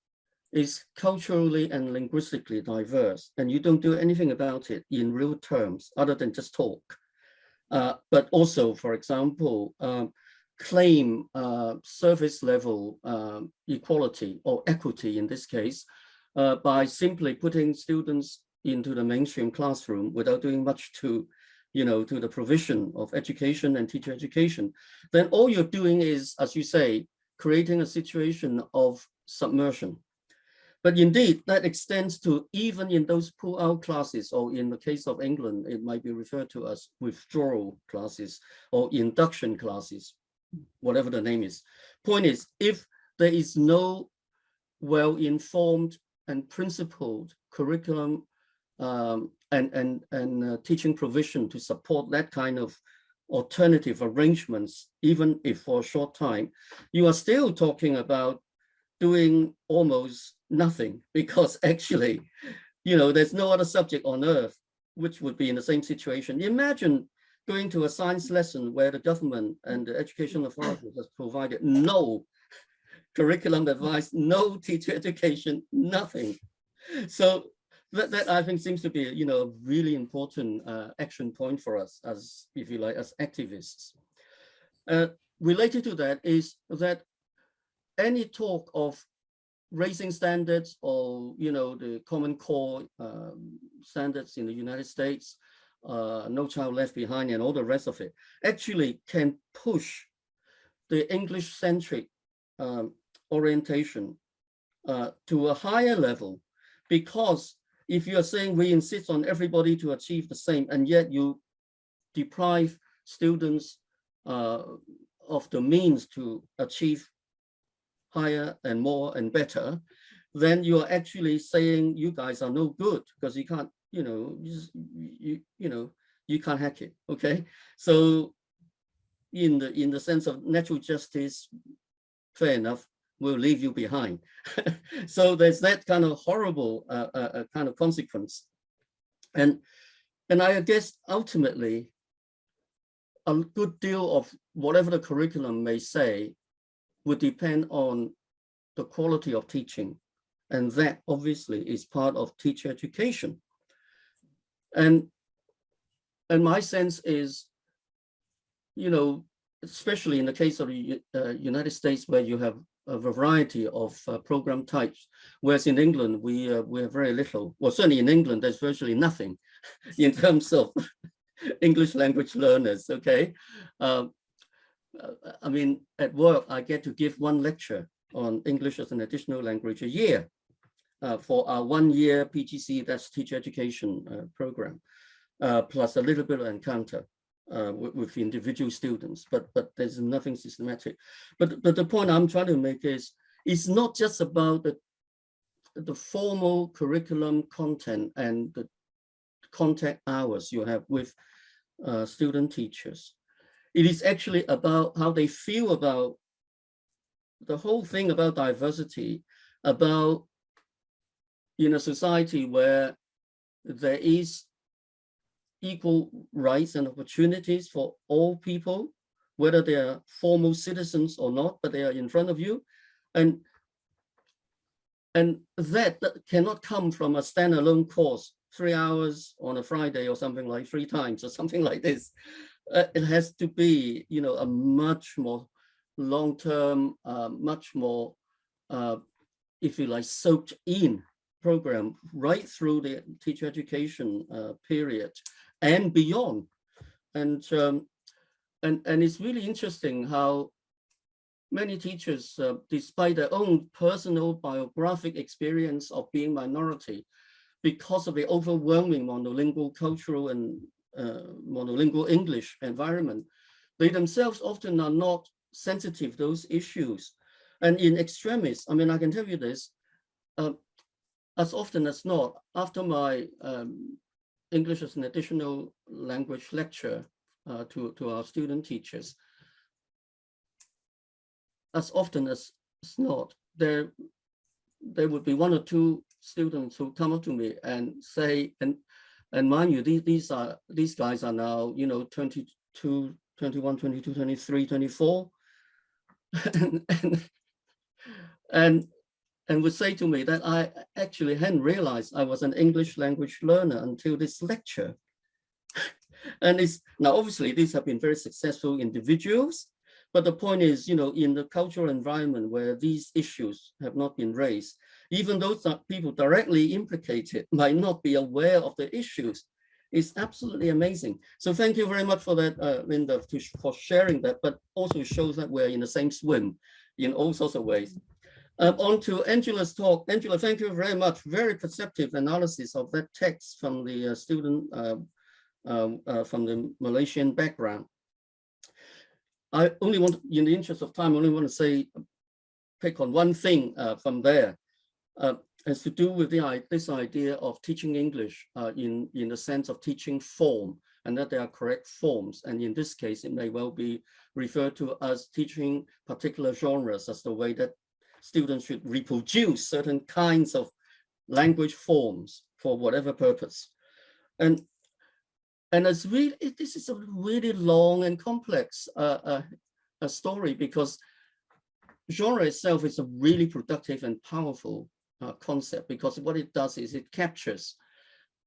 is culturally and linguistically diverse, and you don't do anything about it in real terms other than just talk, but also, for example, claim service level equality or equity in this case by simply putting students into the mainstream classroom without doing much to, you know, to the provision of education and teacher education, then all you're doing is, as you say, creating a situation of submersion. But indeed, that extends to even in those pull-out classes, or in the case of England, it might be referred to as withdrawal classes or induction classes, whatever the name is. Point is, if there is no well-informed and principled curriculum and teaching provision to support that kind of alternative arrangements, even if for a short time, you are still talking about doing almost nothing, because actually, you know, there's no other subject on earth which would be in the same situation. Imagine going to a science lesson where the government and the education authorities has provided no curriculum advice, no teacher education, nothing. So that I think seems to be, you know, a really important action point for us as, if you like, as activists. Related to that is that any talk of raising standards, or, you know, the Common Core standards in the United States, No Child Left Behind, and all the rest of it, actually can push the English-centric orientation to a higher level, because if you are saying we insist on everybody to achieve the same, and yet you deprive students of the means to achieve higher and more and better, then you are actually saying you guys are no good, because you can't, you know, you can't hack it. Okay, so in the sense of natural justice, fair enough, we'll leave you behind. So there's that kind of horrible kind of consequence, and I guess ultimately a good deal of whatever the curriculum may say would depend on the quality of teaching, and that obviously is part of teacher education. And my sense is, you know, especially in the case of the United States, where you have a variety of program types, whereas in England we have very little. Well, certainly in England there's virtually nothing in terms of English language learners. Okay, I mean, at work I get to give one lecture on English as an additional language a year, for our 1-year PGC, that's teacher education program, plus a little bit of encounter with individual students, but there's nothing systematic. But the point I'm trying to make is, it's not just about the formal curriculum content and the contact hours you have with student teachers. It is actually about how they feel about the whole thing about diversity, about in a society where there is equal rights and opportunities for all people, whether they are formal citizens or not, but they are in front of you. And that cannot come from a standalone course, 3 hours on a Friday or something like 3 times or something like this. It has to be, you know, a much more long-term, much more, if you like, soaked in program right through the teacher education period and beyond. And it's really interesting how many teachers, despite their own personal biographic experience of being minority, because of the overwhelming monolingual cultural and monolingual English environment, they themselves often are not sensitive to those issues. And in extremis, I mean, I can tell you this, as often as not, after my English as an additional language lecture to our student teachers, as often as not, there would be 1 or 2 students who come up to me and say, and mind you, these guys are now, you know, 22, 21, 22, 23, 24, and would say to me that I actually hadn't realized I was an English language learner until this lecture. And it's now, obviously, these have been very successful individuals, but the point is, you know, in the cultural environment where these issues have not been raised, even those people directly implicated might not be aware of the issues. It's absolutely amazing. So thank you very much for that, Linda, for sharing that, but also shows that we're in the same swim in all sorts of ways. On to Angela's talk. Angela, thank you very much. Very perceptive analysis of that text from the student from the Malaysian background. I only want, in the interest of time, I only want to say, pick on one thing from there. Has to do with this idea of teaching English in the sense of teaching form, and that there are correct forms. And in this case, it may well be referred to as teaching particular genres as the way that students should reproduce certain kinds of language forms for whatever purpose. And it's really, this is a really long and complex a story, because genre itself is a really productive and powerful concept, because what it does is it captures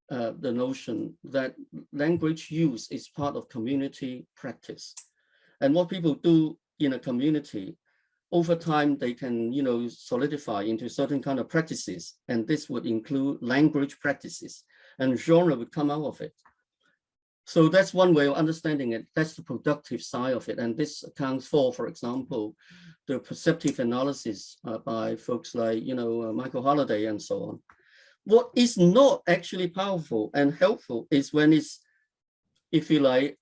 the notion that language use is part of community practice. And what people do in a community, over time, they can, you know, solidify into certain kind of practices. And this would include language practices, and genre would come out of it. So that's one way of understanding it. That's the productive side of it. And this accounts for example, the perceptive analysis by folks like, you know, Michael Halliday and so on. What is not actually powerful and helpful is when it's, if you like,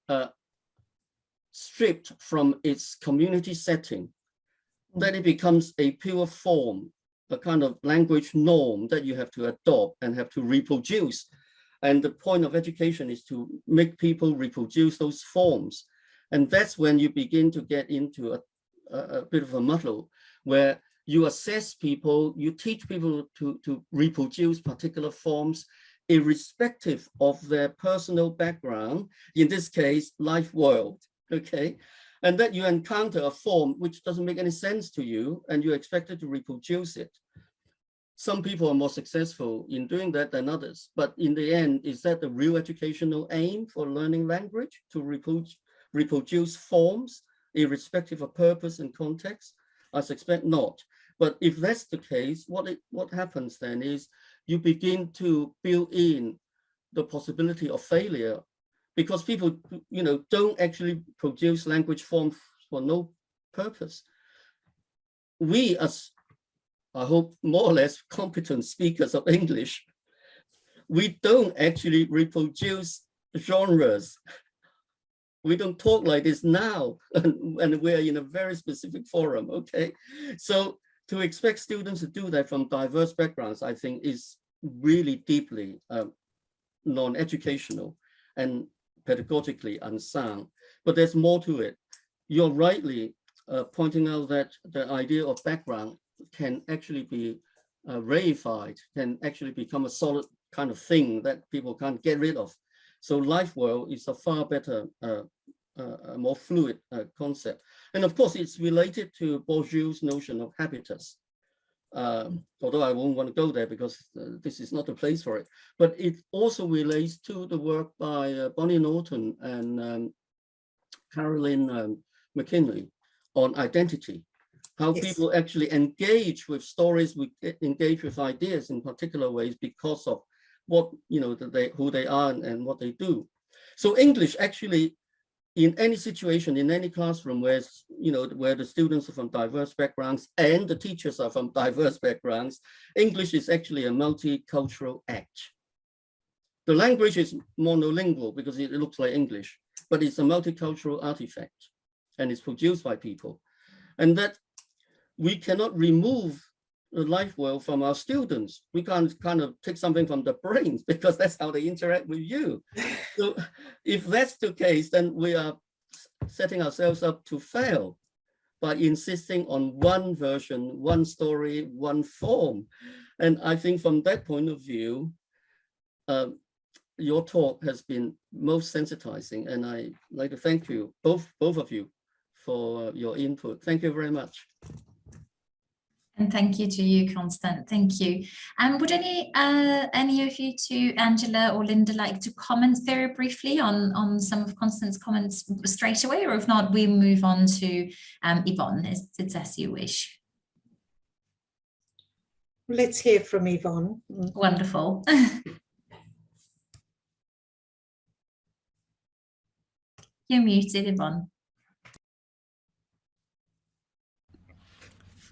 stripped from its community setting, that it becomes a pure form, a kind of language norm that you have to adopt and have to reproduce. And the point of education is to make people reproduce those forms. And that's when you begin to get into a bit of a muddle, where you assess people, you teach people to reproduce particular forms, irrespective of their personal background, in this case, life world, okay? And that you encounter a form which doesn't make any sense to you, and you're expected to reproduce it. Some people are more successful in doing that than others, but in the end, is that the real educational aim for learning language, to reproduce forms, irrespective of purpose and context? I suspect not. But if that's the case, what happens then is you begin to build in the possibility of failure, because people, you know, don't actually produce language forms for no purpose. We as I hope, more or less competent speakers of English, we don't actually reproduce genres. We don't talk like this now, and we're in a very specific forum, okay? So to expect students to do that from diverse backgrounds, I think is really deeply non-educational and pedagogically unsound. But there's more to it. You're rightly pointing out that the idea of background can actually be reified, can actually become a solid kind of thing that people can't get rid of. So life world is a far better, more fluid concept. And of course, it's related to Bourdieu's notion of habitus. Although I won't want to go there because this is not the place for it. But it also relates to the work by Bonnie Norton and Caroline McKinley on identity. How Yes. people actually engage with stories, engage with ideas in particular ways because of what, you know, who they are and what they do. So English actually, in any situation, in any classroom where, you know, where the students are from diverse backgrounds and the teachers are from diverse backgrounds, English is actually a multicultural act. The language is monolingual because it looks like English, but it's a multicultural artifact and it's produced by people. And that we cannot remove the life world from our students. We can't kind of take something from the brains because that's how they interact with you. So if that's the case, then we are setting ourselves up to fail by insisting on one version, one story, one form. And I think from that point of view, your talk has been most sensitizing, and I'd like to thank you, both of you, for your input. Thank you very much. And thank you to you, Constant. Thank you. Would any of you, to Angela or Linda, like to comment very briefly on some of Constant's comments straight away, or if not, we move on to Yvonne. It's as you wish. Let's hear from Yvonne. Wonderful. You're muted, Yvonne.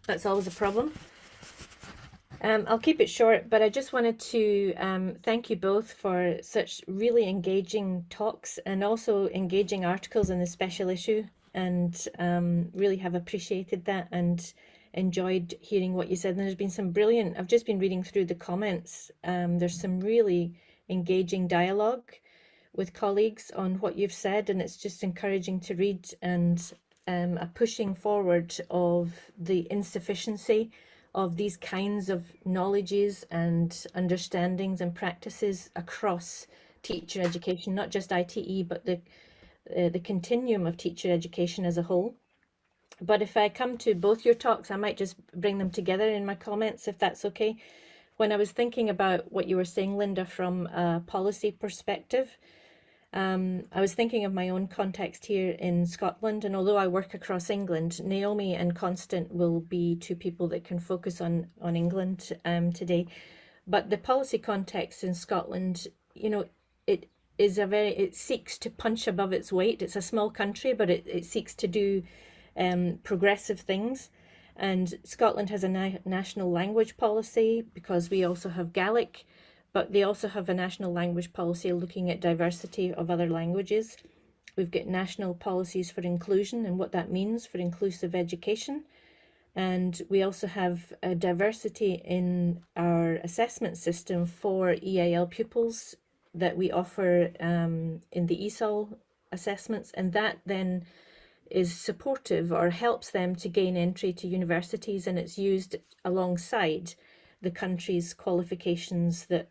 That's always a problem. I'll keep it short, but I just wanted to thank you both for such really engaging talks and also engaging articles in the special issue, and really have appreciated that and enjoyed hearing what you said. And there's been some brilliant, I've just been reading through the comments. There's some really engaging dialogue with colleagues on what you've said, and it's just encouraging to read, and a pushing forward of the insufficiency of these kinds of knowledges and understandings and practices across teacher education, not just ITE, but the continuum of teacher education as a whole. But if I come to both your talks, I might just bring them together in my comments, if that's okay. When I was thinking about what you were saying, Linda, from a policy perspective, I was thinking of my own context here in Scotland, and although I work across England, Naomi and Constant will be two people that can focus on England today. But the policy context in Scotland, you know, it seeks to punch above its weight. It's a small country, but it seeks to do progressive things. And Scotland has a national language policy because we also have Gaelic, but they also have a national language policy looking at diversity of other languages. We've got national policies for inclusion and what that means for inclusive education. And we also have a diversity in our assessment system for EAL pupils that we offer in the Esol assessments. And that then is supportive or helps them to gain entry to universities, and it's used alongside the country's qualifications that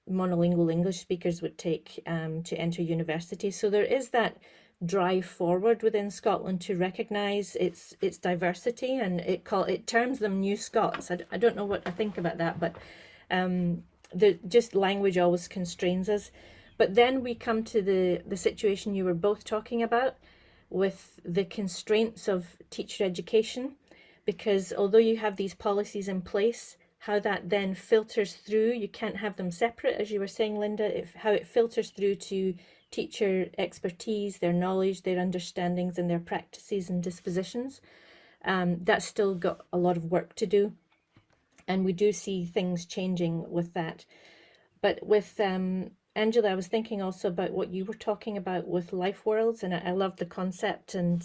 monolingual English speakers would take to enter university. So there is that drive forward within Scotland to recognise its diversity, and it terms them New Scots. I don't know what I think about that, but just language always constrains us. But then we come to the situation you were both talking about with the constraints of teacher education, because although you have these policies in place, how that then filters through, you can't have them separate, as you were saying, Linda, how it filters through to teacher expertise, their knowledge, their understandings and their practices and dispositions. That's still got a lot of work to do. And we do see things changing with that. But with Angela, I was thinking also about what you were talking about with life worlds, and I love the concept and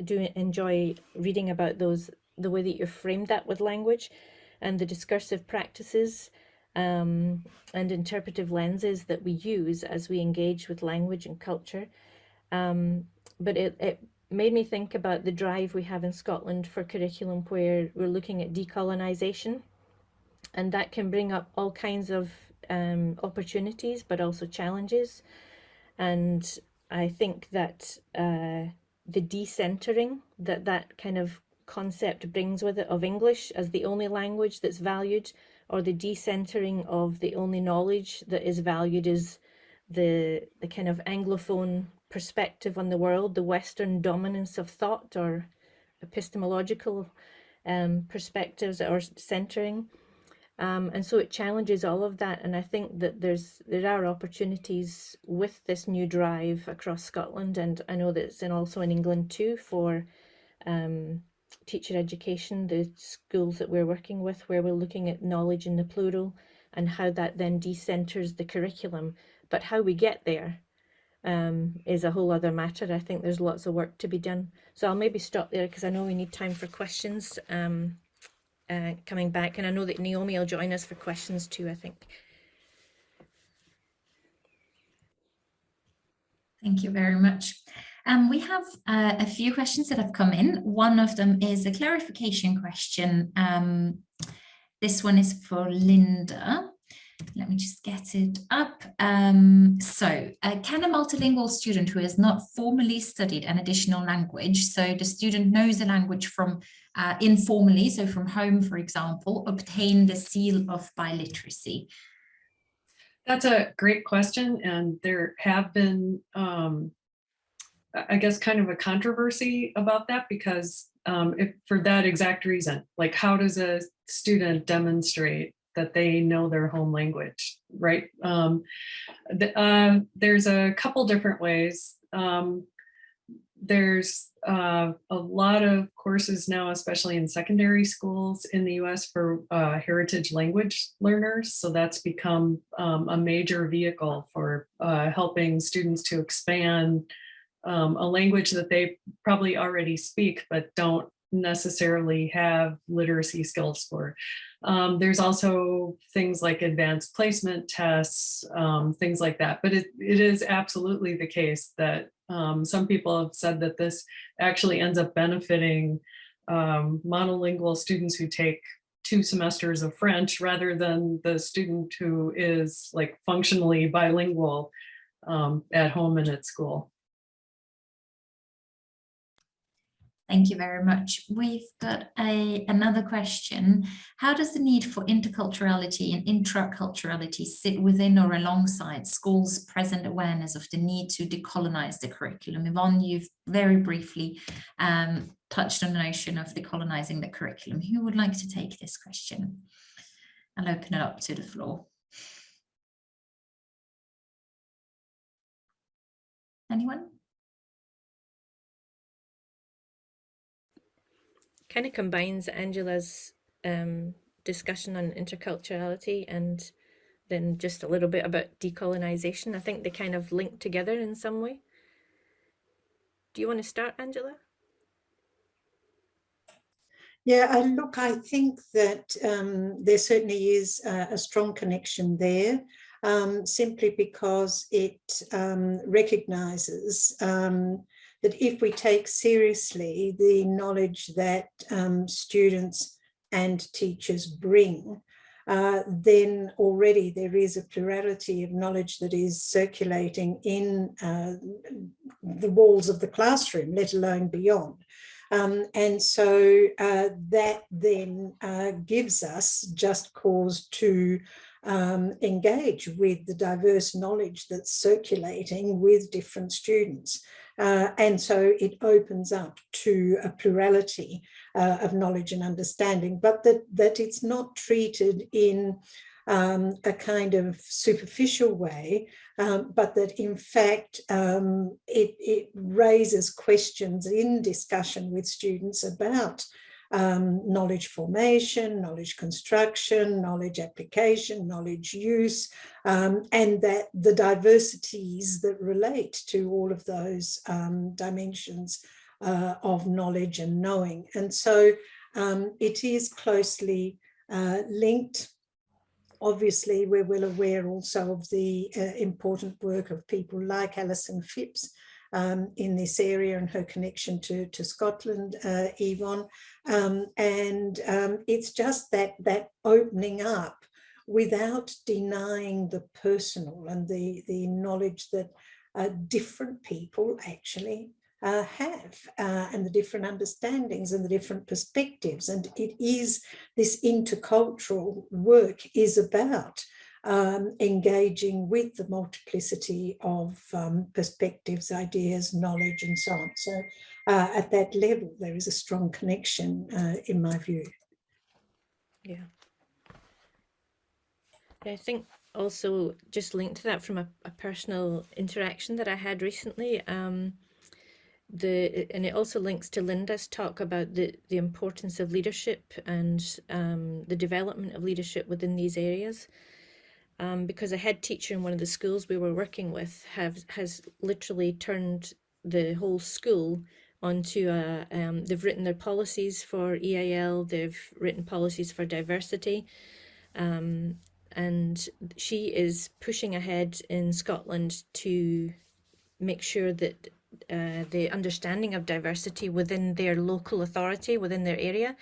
do enjoy reading about those, the way that you framed that with language and the discursive practices and interpretive lenses that we use as we engage with language and culture. But it made me think about the drive we have in Scotland for curriculum where we're looking at decolonization, and that can bring up all kinds of opportunities, but also challenges. And I think that the decentering that kind of concept brings with it of English as the only language that's valued, or the decentering of the only knowledge that is valued is the kind of Anglophone perspective on the world, the Western dominance of thought or epistemological perspectives or centering. And so it challenges all of that. And I think that there are opportunities with this new drive across Scotland. And I know that it's also in England too for teacher education, the schools that we're working with, where we're looking at knowledge in the plural and how that then decenters the curriculum. But how we get there is a whole other matter. I think there's lots of work to be done. So I'll maybe stop there because I know we need time for questions coming back. And I know that Naomi will join us for questions too, I think. Thank you very much. We have a few questions that have come in. One of them is a clarification question. This one is for Linda. Let me just get it up. Can a multilingual student who has not formally studied an additional language, so the student knows the language from informally, so from home, for example, obtain the seal of biliteracy? That's a great question. And there have been, I guess, kind of a controversy about that, because for that exact reason, like, how does a student demonstrate that they know their home language, right? There's a couple different ways. There's a lot of courses now, especially in secondary schools in the US, for heritage language learners. So that's become a major vehicle for helping students to expand a language that they probably already speak, but don't necessarily have literacy skills for. There's also things like advanced placement tests, things like that. But it is absolutely the case that some people have said that this actually ends up benefiting monolingual students who take 2 semesters of French rather than the student who is like functionally bilingual at home and at school. Thank you very much. We've got another question. How does the need for interculturality and intra-culturality sit within or alongside schools' present awareness of the need to decolonize the curriculum? Yvonne, you've very briefly touched on the notion of decolonizing the curriculum. Who would like to take this question? I'll open it up to the floor. Anyone? Kind of combines Angela's discussion on interculturality and then just a little bit about decolonization. I think they kind of link together in some way. Do you want to start, Angela? Yeah, look, I think that there certainly is a strong connection there, simply because it recognises that if we take seriously the knowledge that students and teachers bring, then already there is a plurality of knowledge that is circulating in the walls of the classroom, let alone beyond. And so that then gives us just cause to engage with the diverse knowledge that's circulating with different students. And so it opens up to a plurality of knowledge and understanding, but that it's not treated in a kind of superficial way, but that in fact it raises questions in discussion with students about knowledge formation, knowledge construction, knowledge application, knowledge use, and that the diversities that relate to all of those dimensions of knowledge and knowing. And so it is closely linked. Obviously, we're well aware also of the important work of people like Alison Phipps in this area and her connection to Scotland, Yvonne. And it's just that opening up without denying the personal and the knowledge that different people actually have, and the different understandings and the different perspectives. And it is, this intercultural work is about engaging with the multiplicity of perspectives, ideas, knowledge, and so on. So at that level, there is a strong connection in my view. Yeah. I think also just linked to that from a personal interaction that I had recently, and it also links to Linda's talk about the importance of leadership and the development of leadership within these areas. Because a head teacher in one of the schools we were working with has literally turned the whole school onto they've written their policies for EAL, they've written policies for diversity, and she is pushing ahead in Scotland to make sure that the understanding of diversity within their local authority, within their area,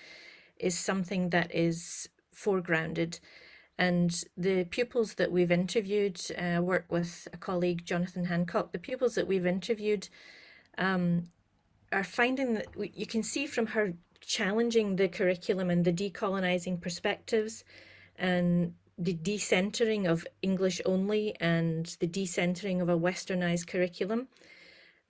is something that is foregrounded. And the pupils that we've interviewed, work with a colleague, Jonathan Hancock, the pupils that we've interviewed are finding that you can see from her challenging the curriculum and the decolonizing perspectives and the decentering of English only and the decentering of a westernized curriculum.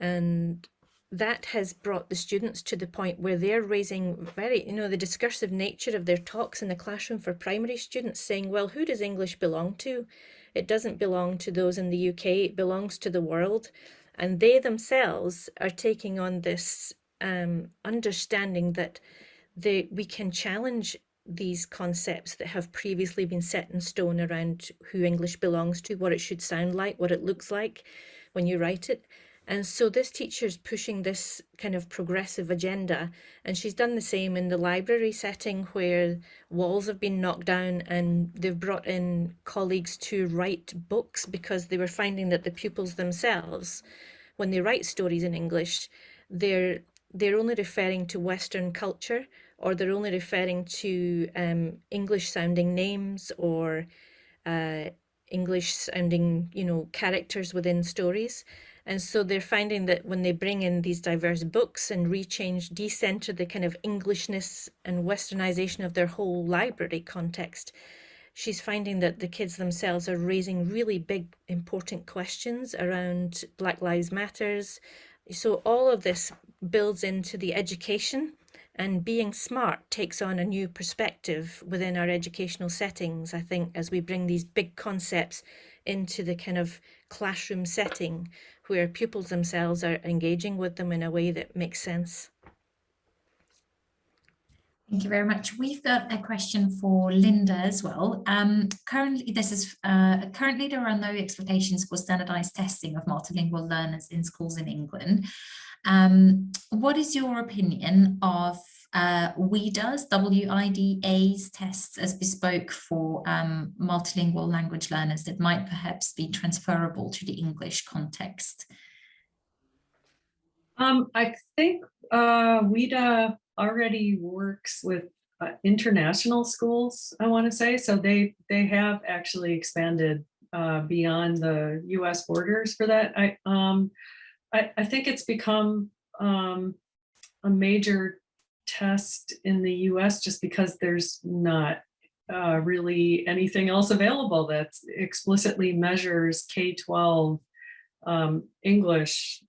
And that has brought the students to the point where they're raising the discursive nature of their talks in the classroom for primary students, saying, well, who does English belong to? It doesn't belong to those in the UK, it belongs to the world. And they themselves are taking on this understanding that we can challenge these concepts that have previously been set in stone around who English belongs to, what it should sound like, what it looks like when you write it. And so this teacher's pushing this kind of progressive agenda, and she's done the same in the library setting where walls have been knocked down and they've brought in colleagues to write books because they were finding that the pupils themselves, when they write stories in English, they're only referring to Western culture, or they're only referring to English sounding names or English sounding, characters within stories. And so they're finding that when they bring in these diverse books and decenter the kind of Englishness and westernization of their whole library context, she's finding that the kids themselves are raising really big, important questions around Black Lives Matters. So all of this builds into the education, and being smart takes on a new perspective within our educational settings, I think, as we bring these big concepts into the kind of classroom setting where pupils themselves are engaging with them in a way that makes sense. Thank you very much. We've got a question for Linda as well. Currently, there are no expectations for standardized testing of multilingual learners in schools in England. What is your opinion of WIDA's tests as bespoke for multilingual language learners that might perhaps be transferable to the English context? I think WIDA already works with international schools, I want to say. So they have actually expanded beyond the US borders for that. I think it's become a major test in the US just because there's not really anything else available that explicitly measures K-12 English.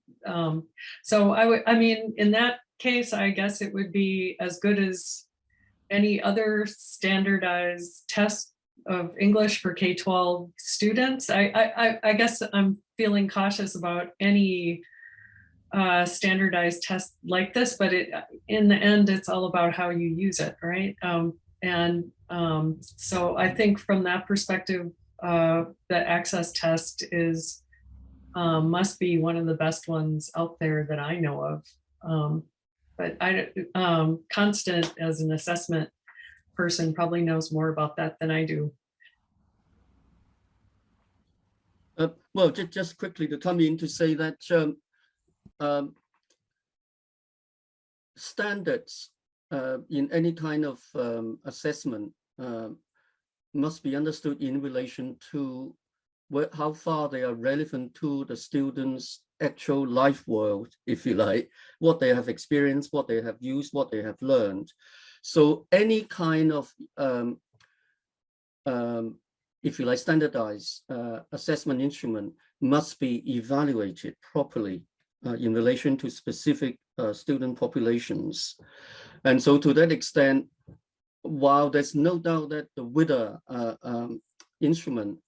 So I mean, in that case, I guess it would be as good as any other standardized test of English for K-12 students. I guess I'm feeling cautious about any standardized test like this, but in the end, it's all about how you use it, right? So I think from that perspective, the access test is must be one of the best ones out there that I know of. But Constant, as an assessment person, probably knows more about that than I do. Well, just quickly to come in to say that standards in any kind of assessment must be understood in relation to how far they are relevant to the students' actual life world, if you like, what they have experienced, what they have used, what they have learned. So any kind of, if you like, standardized assessment instrument must be evaluated properly in relation to specific student populations. And so to that extent, while there's no doubt that the WIDA instrument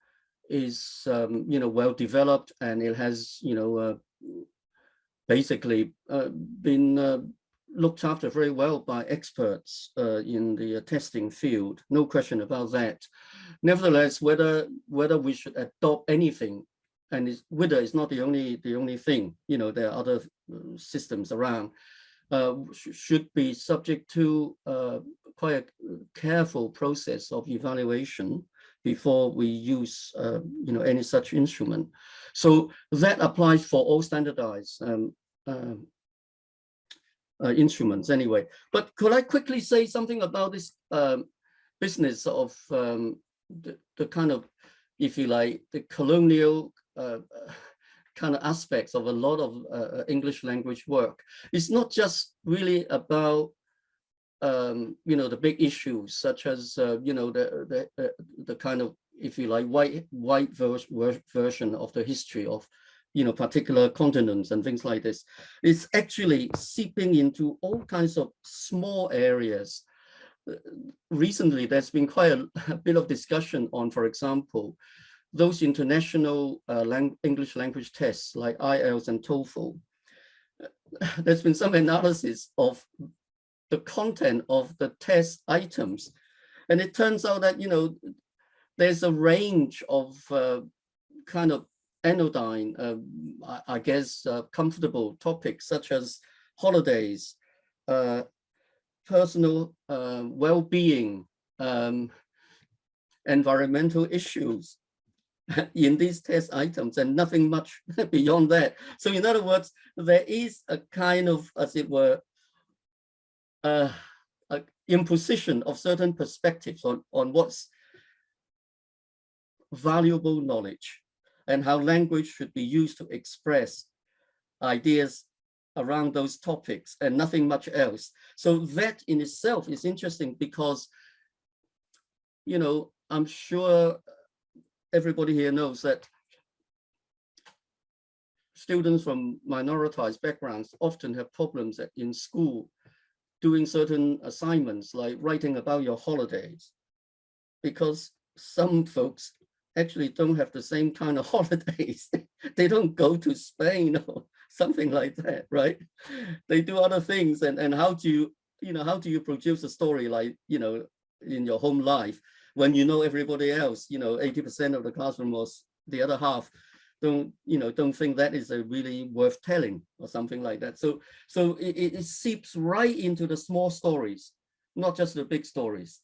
is well developed, and it has basically been looked after very well by experts in the testing field, no question about that. Nevertheless, whether we should adopt anything, and WIDA is not the only thing, there are other systems around, should be subject to quite a careful process of evaluation before we use any such instrument. So that applies for all standardized instruments anyway. But could I quickly say something about this business of the kind of, if you like, the colonial kind of aspects of a lot of English language work? It's not just really about the big issues such as the kind of, if you like, white version of the history of particular continents and things like this. It's actually seeping into all kinds of small areas. Recently, there's been quite a bit of discussion on, for example, those international English language tests like IELTS and TOEFL. There's been some analysis of the content of the test items, and it turns out that there's a range of kind of anodyne, I guess, comfortable topics such as holidays, personal well-being, environmental issues in these test items, and nothing much beyond that. So in other words, there is a kind of, as it were, imposition of certain perspectives on what's valuable knowledge and how language should be used to express ideas around those topics and nothing much else. So that in itself is interesting because, I'm sure everybody here knows that students from minoritized backgrounds often have problems in school doing certain assignments like writing about your holidays, because some folks actually don't have the same kind of holidays. They don't go to Spain or something like that, right? They do other things, and how do you produce a story like, in your home life when everybody else, 80% of the classroom or the other half don't think that is a really worth telling or something like that. So it seeps right into the small stories, not just the big stories.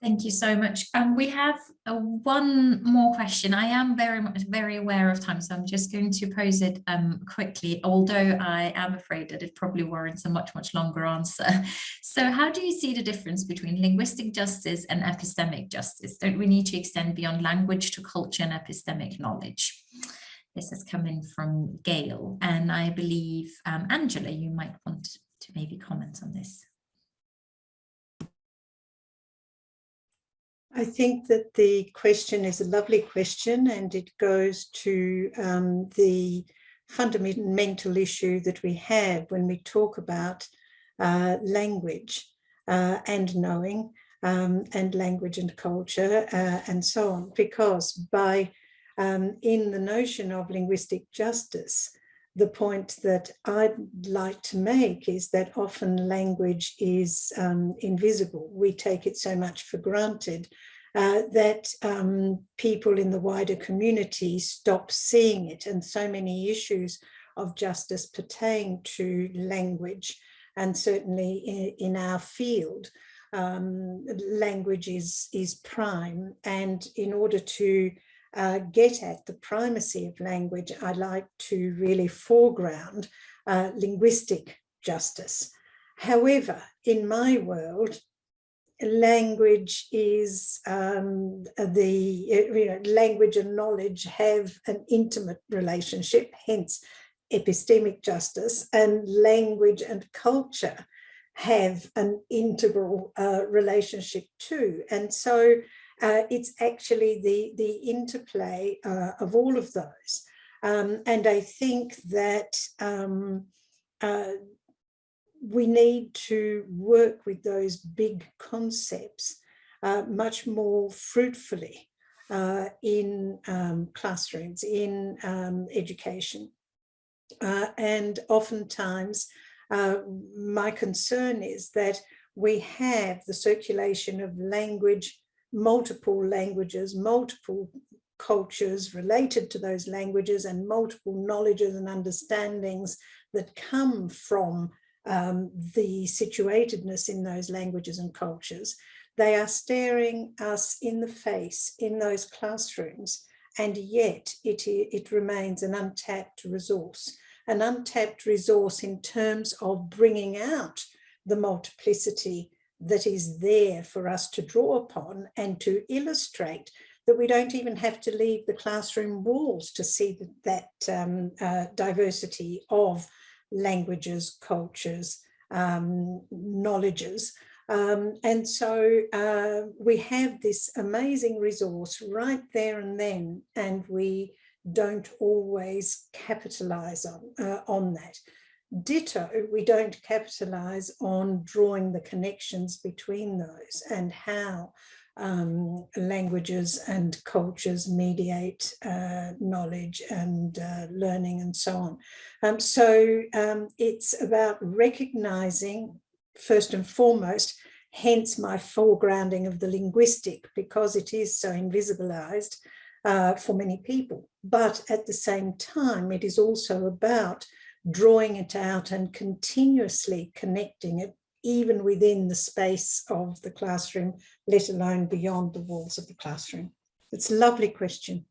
Thank you so much. We have one more question. I am very aware of time, so I'm just going to pose it quickly, although I am afraid that it probably warrants a much longer answer. So how do you see the difference between linguistic justice and epistemic justice? Don't we need to extend beyond language to culture and epistemic knowledge? This has come in from Gail, and I believe, Angela, you might want to maybe comment on this. I think that the question is a lovely question, and it goes to the fundamental issue that we have when we talk about language and knowing, and language and culture and so on, because by in the notion of linguistic justice, the point that I'd like to make is that often language is invisible. We take it so much for granted that people in the wider community stop seeing it, and so many issues of justice pertain to language. And certainly in our field, language is prime. And in order to get at the primacy of language, I like to really foreground linguistic justice. However, in my world, language is language and knowledge have an intimate relationship, hence epistemic justice, and language and culture have an integral relationship too. And so it's actually the interplay of all of those. And I think that we need to work with those big concepts much more fruitfully in classrooms, in education. And oftentimes, my concern is that we have the circulation of language, multiple languages, multiple cultures related to those languages, and multiple knowledges and understandings that come from the situatedness in those languages and cultures. They are staring us in the face in those classrooms, and yet it remains an untapped resource in terms of bringing out the multiplicity that is there for us to draw upon and to illustrate that we don't even have to leave the classroom walls to see that diversity of languages, cultures, knowledges. And so we have this amazing resource right there and then, and we don't always capitalize on that. Ditto, we don't capitalize on drawing the connections between those and how languages and cultures mediate knowledge and learning and so on. So it's about recognizing, first and foremost, hence my foregrounding of the linguistic, because it is so invisibilized for many people. But at the same time, it is also about drawing it out and continuously connecting it, even within the space of the classroom, let alone beyond the walls of the classroom. It's a lovely question.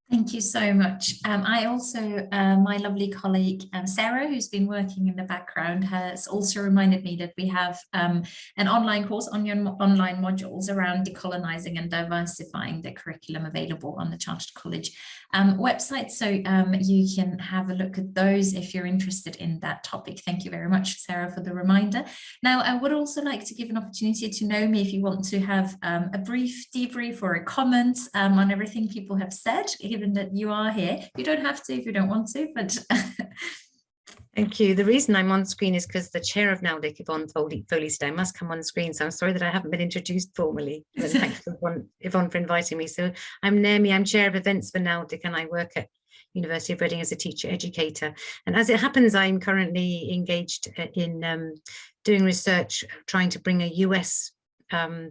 Thank you so much. I also, my lovely colleague, Sarah, who's been working in the background, has also reminded me that we have an online course on your online modules around decolonizing and diversifying the curriculum available on the Chartered College website. So you can have a look at those if you're interested in that topic. Thank you very much, Sarah, for the reminder. Now, I would also like to give an opportunity to Naomi if you want to have a brief debrief or a comment on everything people have said, given that you are here. You don't have to if you don't want to, but thank you. The reason I'm on screen is because the chair of NALDIC, Yvonne Foley today, must come on screen. So I'm sorry that I haven't been introduced formally. But thanks Yvonne for inviting me. So I'm Naomi, I'm chair of events for NALDIC, and I work at University of Reading as a teacher educator. And as it happens, I'm currently engaged in doing research, trying to bring a US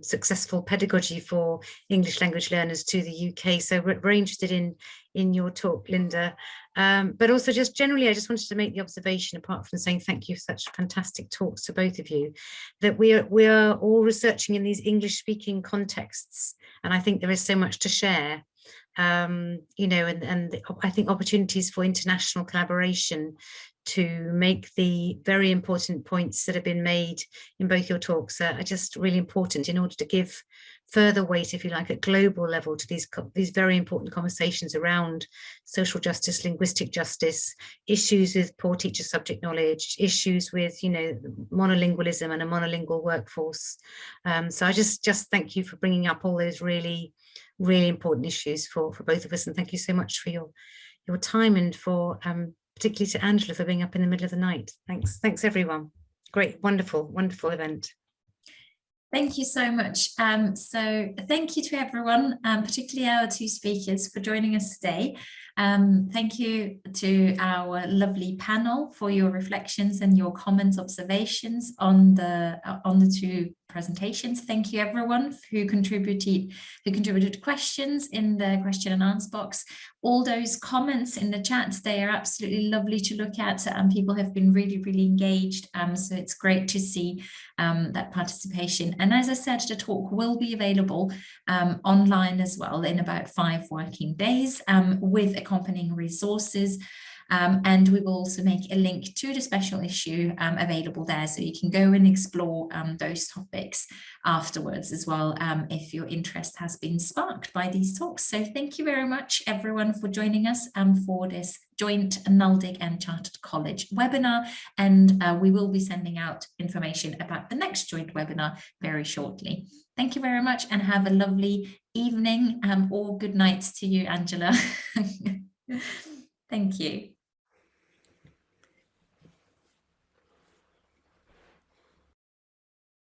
successful pedagogy for English language learners to the UK. So we're very interested in your talk, Linda. But also just generally, I just wanted to make the observation, apart from saying thank you for such fantastic talks to both of you, that we are all researching in these English speaking contexts. And I think there is so much to share. You know, and I think opportunities for international collaboration to make the very important points that have been made in both your talks are just really important in order to give further weight, if you like, at global level to these very important conversations around social justice, linguistic justice, issues with poor teacher subject knowledge, issues with, you know, monolingualism and a monolingual workforce. So I just thank you for bringing up all those really important issues for both of us, and thank you so much for your time, and for particularly to Angela for being up in the middle of the night. Thanks everyone. Great, wonderful event. Thank you so much. So thank you to everyone, particularly our two speakers, for joining us today. Thank you to our lovely panel for your reflections and your comments, observations on the two presentations. Thank you everyone who contributed questions in the question and answer box. All those comments in the chat, they are absolutely lovely to look at, and people have been really, really engaged. So it's great to see that participation. And as I said, the talk will be available online as well in about 5 working days with accompanying resources. And we will also make a link to the special issue available there, so you can go and explore those topics afterwards as well, if your interest has been sparked by these talks. So thank you very much everyone for joining us for this joint NALDIC and Chartered College webinar, and we will be sending out information about the next joint webinar very shortly. Thank you very much and have a lovely evening or good night to you, Angela. Thank you.